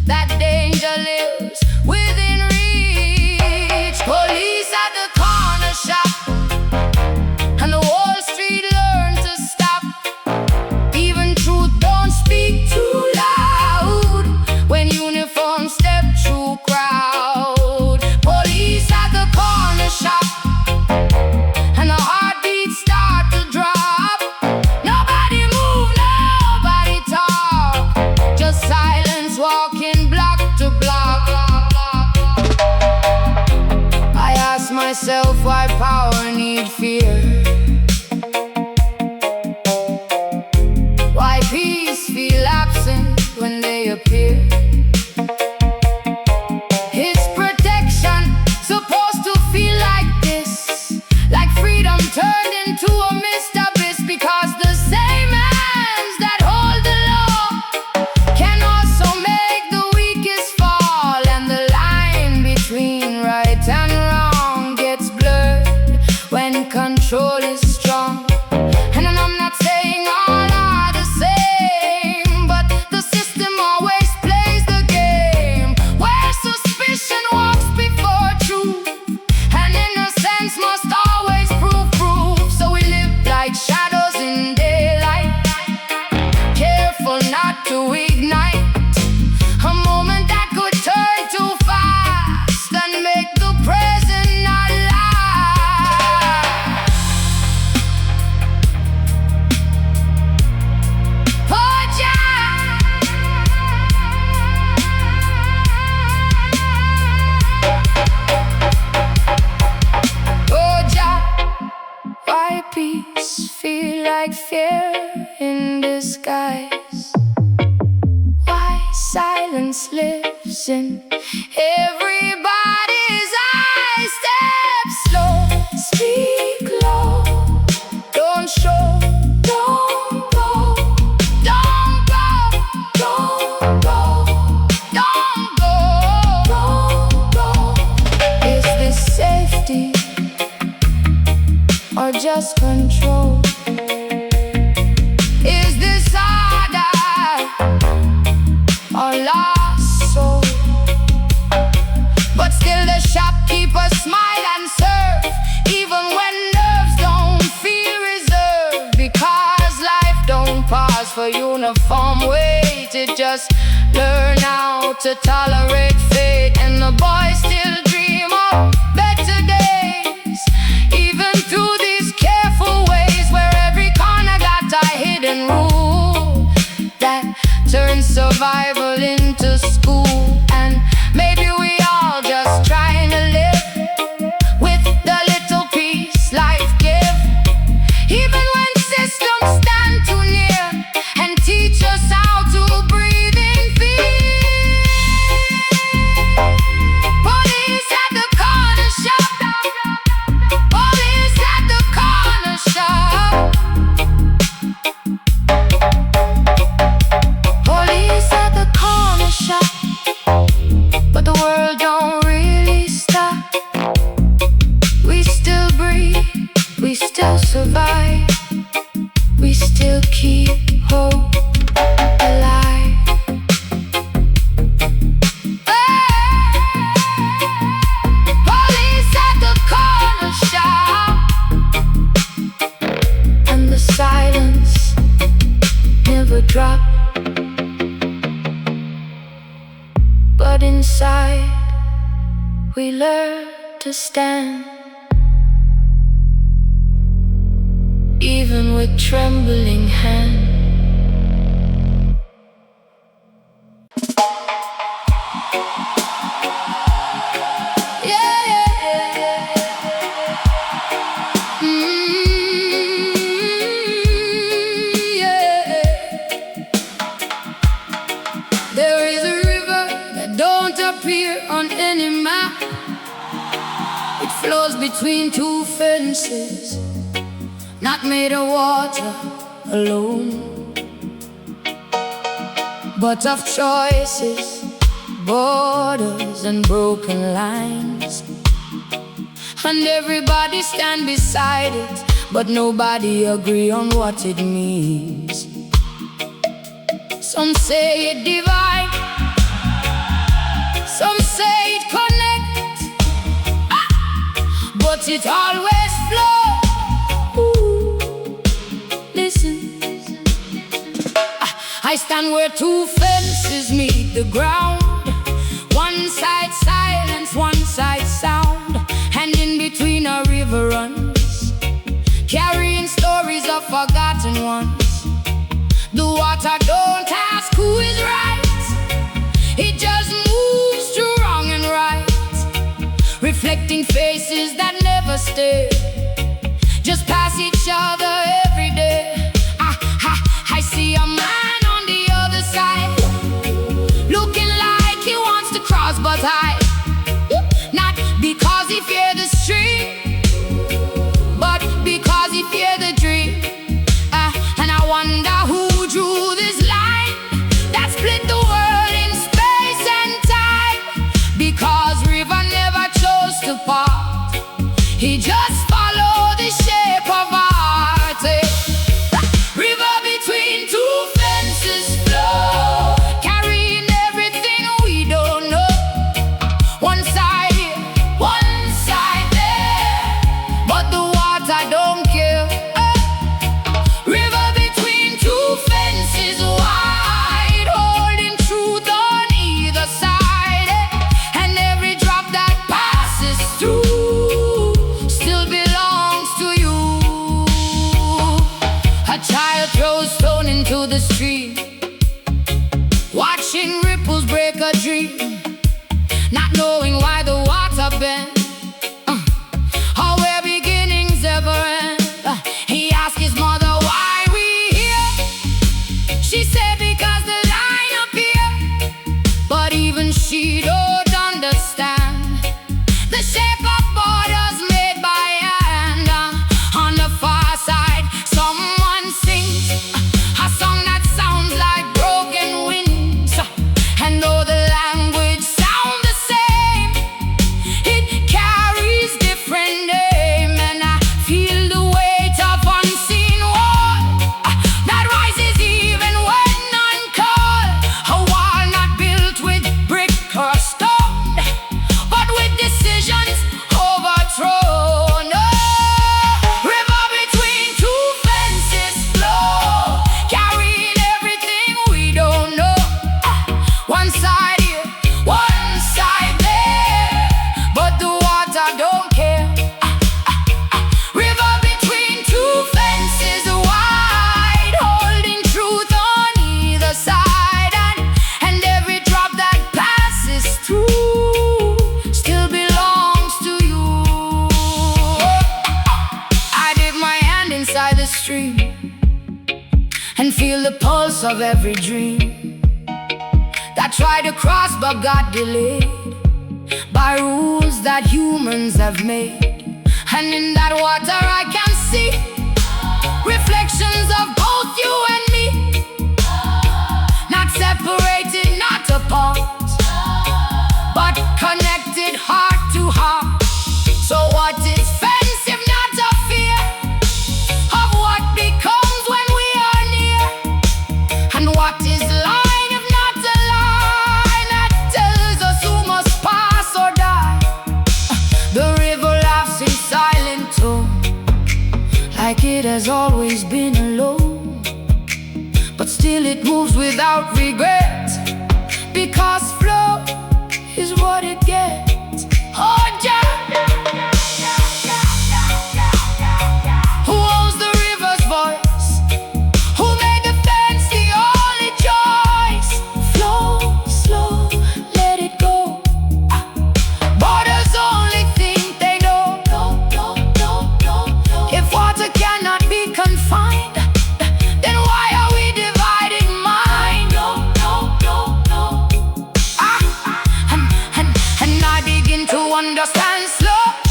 that danger lives within reach. Police at the corner shop, and the Wall Street learn to stop. Even truth don't speak too loud when uniform step through crowd. Police at the corner shop, and the heartbeats start to drop. Nobody move, nobody talk, just silence walking block to block. I ask myself why power need fear, why peace feel absent when they appear. Is protection supposed to feel like this, like freedom turned into a mist abyss? Because the same hands that hold the law can also make the weakest fall, and the line between right and wrong gets blurred when control is strong. And I'm not saying all are the same, but the system always plays the game where suspicion walks before truth, and innocence must always prove proof. So we live like shadows in daylight, careful not to ignite a moment that could turn too fast and make the present not last. Oh, Jah, oh, Jah, why peace feel like fear in disguise? Why silence lives in everybody's eyes? Step slow, speak low, don't show, don't go, don't go, don't go, don't go, don't go. Is this safety or just control? Is this order or lost soul? But still the shopkeepers smile and serve, even when nerves don't feel reserved. Because life don't pause for uniform weight, it just learn how to tolerate fate. And the boys still dream of better days, even through these careful ways where every corner got a hidden rule that turns survival into school. And maybe we all just trying to live with the little peace life give, even when systems stand too near and teach us how to breathe in fear. Police at the corner shop, police at the corner shop, police at the corner shop. But the world don't really stop. We still breathe, we still survive, we still keep hope alive. Police at the corner shop, and the silence never drop. But inside we learn to stand, even with trembling hand. between two fences, not made of water alone, but of choices, borders and broken lines. And everybody stand beside it, but nobody agree on what it means. Some say it divide, some say it connect, but it always flow. Ooh, listen. I stand where two fences meet the ground. One side silence, one side sound, and in between a river runs, carrying stories of forgotten ones. The water don't ask who is right, it just moves through wrong and right, reflecting faces that never stay, just pass each other every day. I see a man on the other side, looking like he wants to cross, but not because he fear the stream, but because he fear the dream. And I wonder who drew this line that split the world in space and time, because river never chose to part, he just followed the shape of art. River between two fences flow, carrying everything we don't know. One side here, one side there, but the water don't care. River between two fences wide, holding truth on either side, and every drop that passes through still belongs to you. A child throws stone into the stream, watching ripples break a dream, not knowing why the water bends, or where beginnings ever end. He asked his mother why we here. She said because the line up here, but even she don't understand the shape of borders made by hand. On the far side, someone sings a song that sounds like broken wings, and though the language sounds the same, it carries different name. And I feel the weight of unseen war that rises even when none call. A wall not built with brick or stone, but with decisions overthrown. River between two fences flow, carrying everything we don't know. One side here, one side there, but the water don't care. River between two fences wide, holding truth on either side, and every drop that passes through still belongs to you. I dip my hand inside the stream and feel the pulse of every dream that tried to cross but got delayed by rules that humans have made. And in that water I can see reflections of both you and me, not separated, not apart, but connected heart to heart. So what is fence if not a fear of what becomes when we are near? And what is line if not a line that tells us who must pass or die? The river laughs in silent tone, like it has always been alone, but still it moves without regret, because flow is what it gets. Oh, Jah, who owns the river's voice, who made the fence the only choice? Flow slow, let it go. Borders only think they know. If water cannot be confined, then why are we dividing mind? And I begin to understand slow.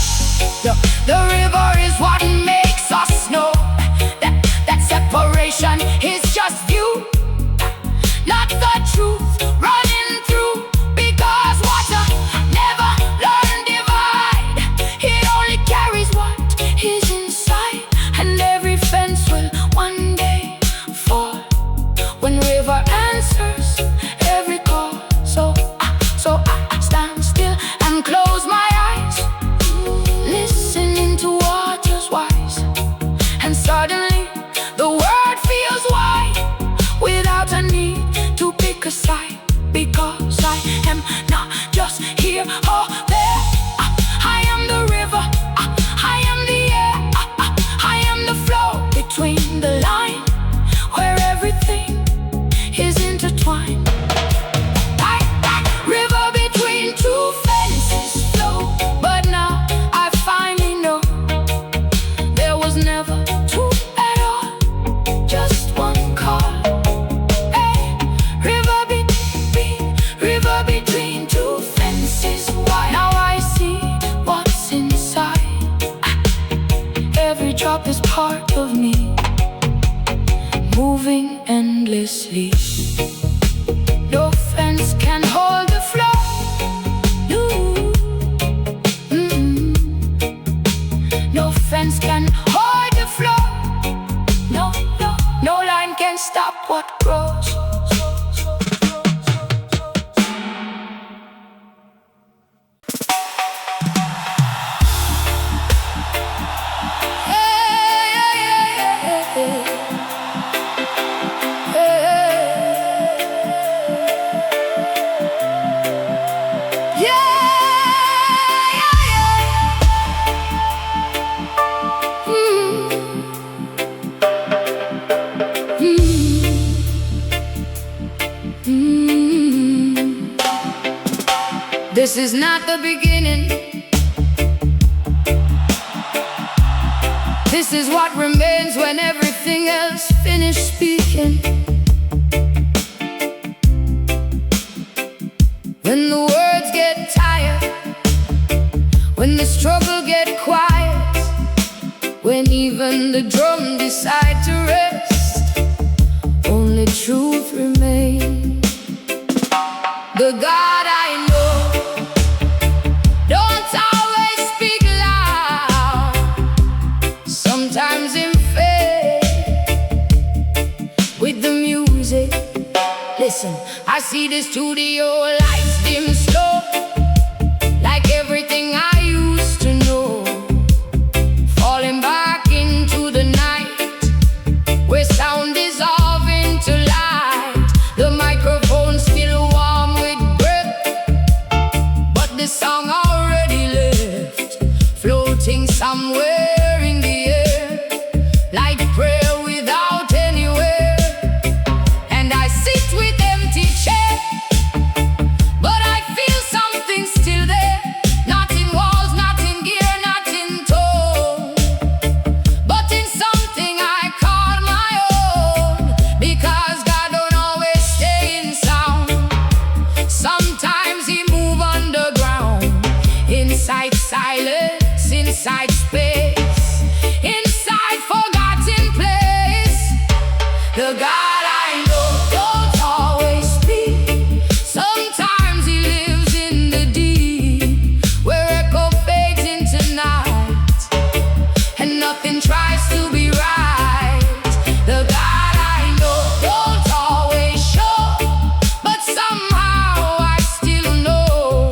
am not just here or there. I am the river, I am the air, I am the flow between the line, where everything is intertwined. River between two fences flow, but now I finally know there was never two at all, just one call. Hey, river between two fences wide. Now I see what's inside. Every drop is part of me, moving endlessly. No fence can hold the flow. No fence can hold the flow. No line can stop what grows. This is not the beginning. This is what remains when everything else finished speaking. When the words get tired, when the struggle get quiet, when even the drum decide to rest, only truth remains. The God I know don't always speak loud. Sometimes in faith, with the music. Listen, I see the studio lights dim slow, like everything I used to know, falling back into the night, where sound dissolves into light. The microphone still warm with breath, but the song already left, floating somewhere in the air, like prayer without anywhere. And I sit with empty chair, but I feel something still there. Not in walls, not in gear, not in tone, but in something I call my own. Because God don't always stay in sound. Sometimes He move underground, inside silence, inside space, inside forgotten place. The God I know don't always speak. Sometimes He lives in the deep, where echo fades into night, and nothing tries to be right. The God I know don't always show, but somehow I still know.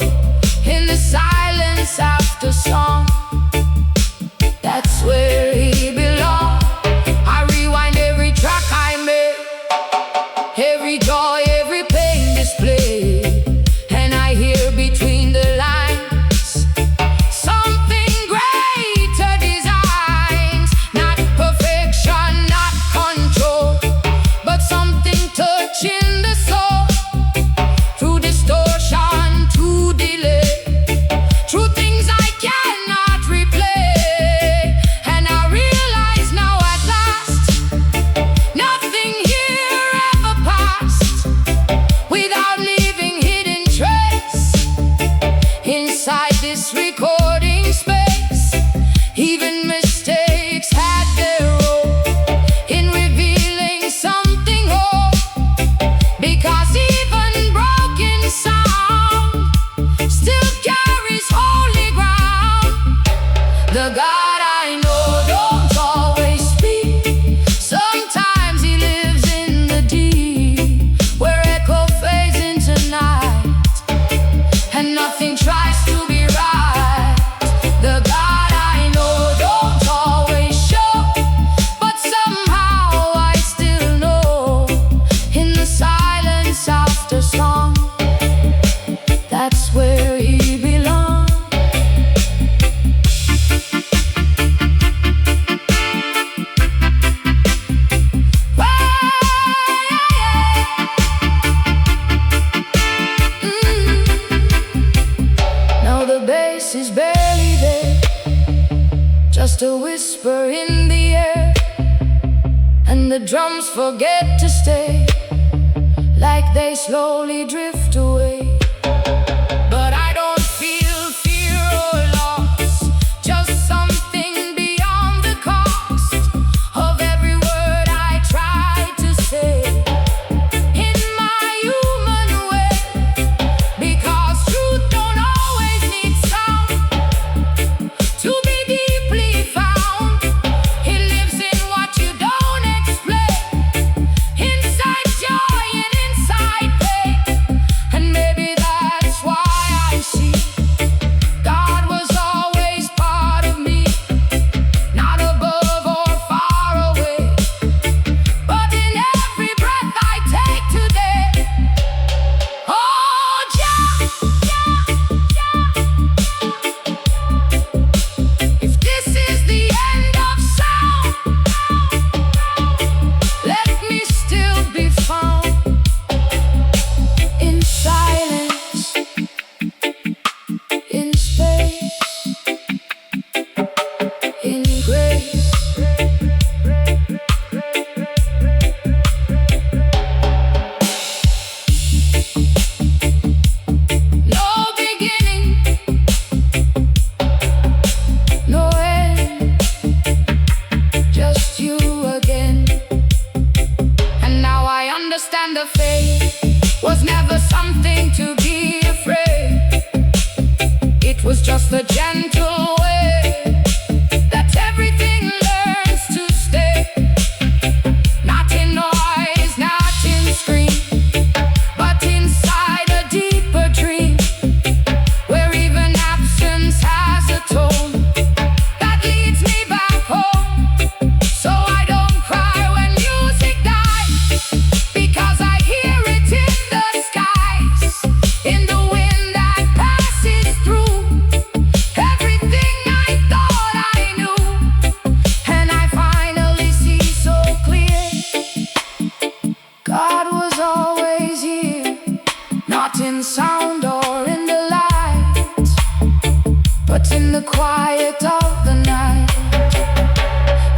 In the silence after song, that's where He belongs. I rewind every track I made, every joy, every pain displayed, and I hear between the lines something greater designs. Not perfect, whisper in the air, and the drums forget to stay, like they slowly drift away. But I don't feel fear or loss, just something beyond the cost of every word I try to say in my human way. Because truth don't always need sound to be deeply found. It lives in what you don't explain, inside joy and inside pain. And maybe that's why I see God was always part of me, not above or far away, but in every breath I take today. Oh, Jah, if this is the end of sound, let me still be found in silence, in space, in grace. No beginning, no end, just you again. And now I understand the faith was never something to be afraid. It was just a gentle way that everything learns to stay. Not in noise, not in scream, but inside a deeper dream, where even absence has a tone that leads me back home. So I don't cry when music dies, because I hear it in the skies, in the wind that passes through everything I thought I knew. And I finally see so clear, God was always here, not in sound or in the lights, but in the quiet of the night.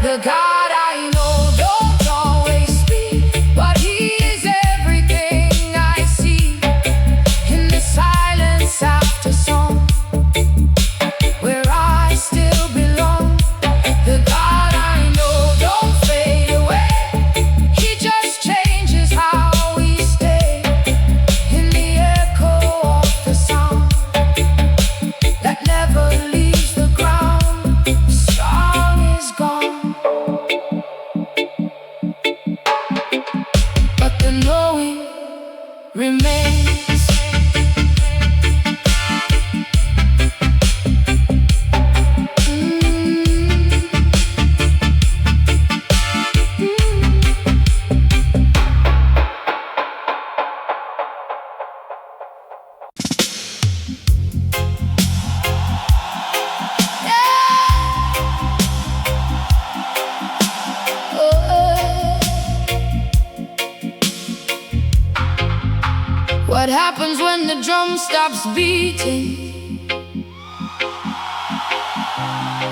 The God I know don't always speak, but He is everything I see, in the silence after song, where I still belong. The God I know don't fade away, He just changes how we stay, in the echo of the sound that never leaves the ground. The song is gone, but the knowing remains. What happens when the drum stops beating,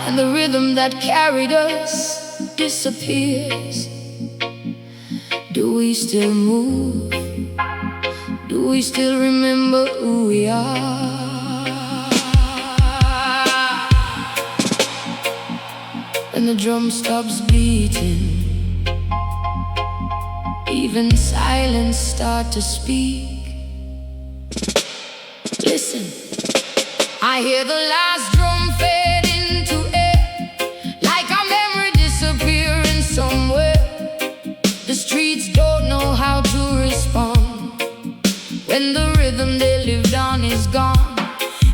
and the rhythm that carried us disappears? Do we still move? Do we still remember who we are? When the drum stops beating, even silence start to speak. Listen, I hear the last drum fade into air, like our memory disappearing somewhere. The streets don't know how to respond when the rhythm they lived on is gone.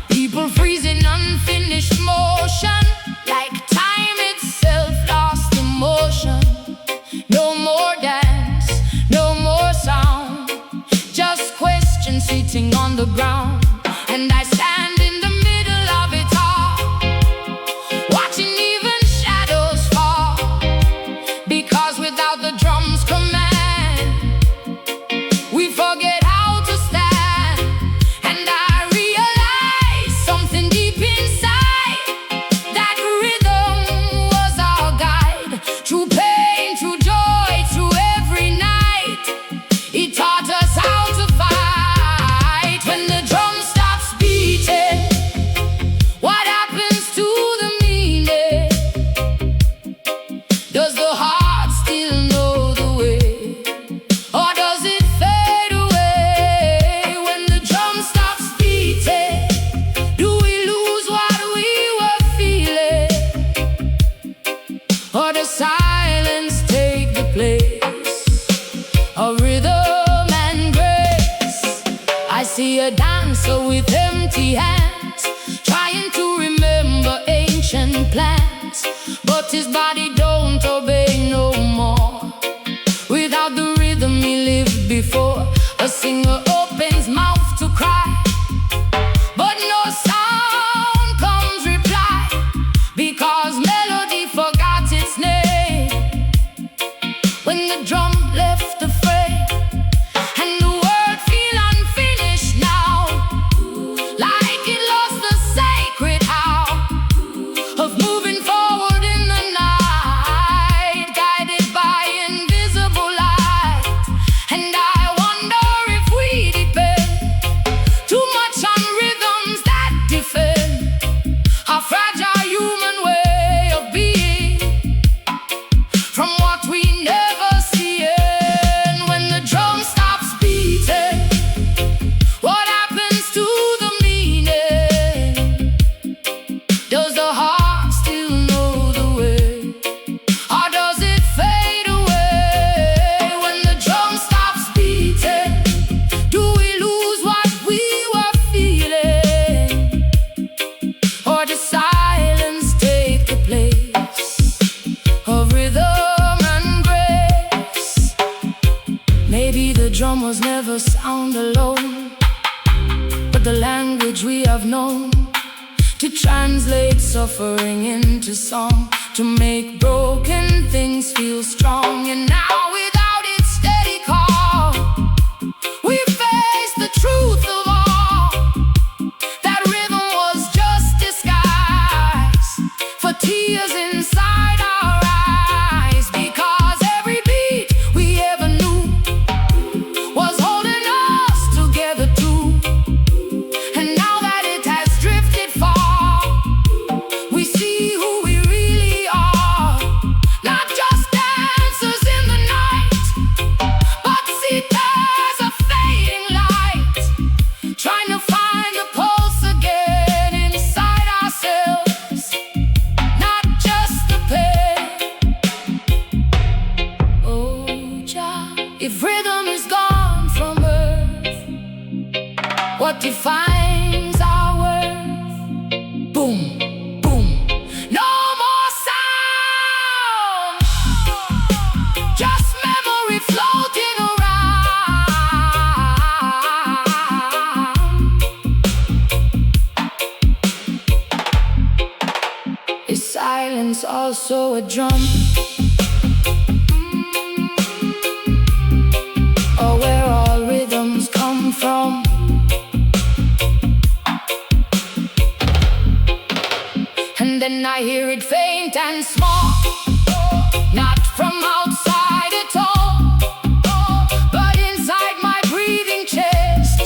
People freeze in unfinished motion, like time itself lost emotion. No more dance, no more sound, just questions sitting on the ground. And I stand in the middle of it all, watching even shadows fall, because without the drum's command, we forget how to stand. And I realize something deep inside, that rhythm was our guide. Does the heart still know the way? Or does it fade away when the drum stops beating? Do we lose what we were feeling? Or does silence take the place of rhythm and grace? I see a dancer with empty hands, trying to remember ancient plans, but his body don't obey no more. Without the rhythm he lived before, a singer opens mouth to cry, but no sound comes reply, because melody forgot its name when the drum left the fray. And the world feel unfinished now, like it lost the sacred how of moving forward in the night, guided by invisible light. And I wonder if we depend too much on rhythms that defend our fragile human way of being from what we never see. And when the drum stops beating, what happens to the meaning? Does the heart still know the way? Or does it fade away when the drum stops beating? Do we lose what we were feeling? Or does silence take the place of rhythm and grace? Maybe the drum was never sound alone, but the language we have known to translate suffering into song, to make broken things feel strong. And now without its steady call, we face the truth of all, that rhythm was just disguise for tears inside our eyes, because every beat we ever knew was holding us together too. And now that it has drifted far, we see who we really are, not just dancers in the night, but seekers of fading light, trying to find the pulse again inside ourselves, not just the pain. Oh, Jah, if rhythm is gone from earth, what defines our worth? Boom, boom, no more sound, just memory floating around. Is silence also a drum? Or where all rhythms come from? And then I hear it faint and small, not from outside at all, but inside my breathing chest,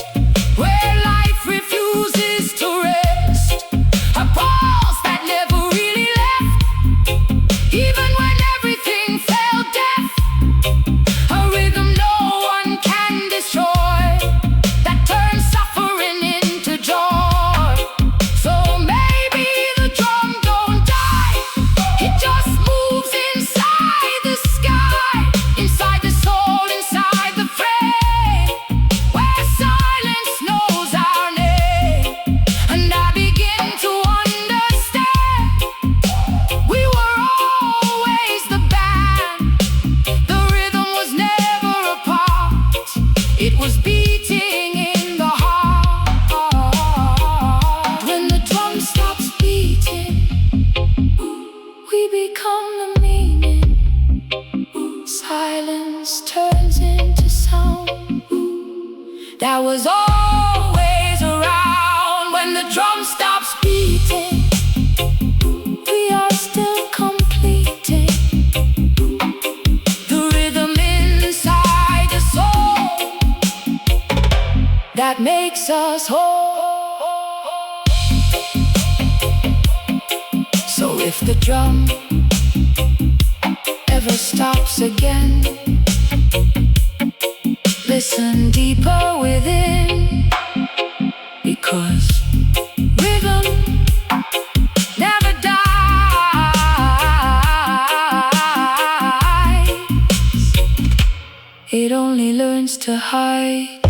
where life refuses to rest. A pulse that never really left, even when everything felt deaf. A rhythm no one can destroy, that turns suffering into joy. So maybe the drum don't die, it just moves inside the sky, inside the soul, inside the frame, where silence knows our name. And I begin to understand, we were always the band, the rhythm was never apart, it was beating in the heart. When the drum stops beating, we become the meaning. Silence turns into sound that was always around. When the drum stops beating, we are still completing the rhythm inside the soul that makes us whole. So if the drum stops again. Listen deeper within, because rhythm never dies. It only learns to hide.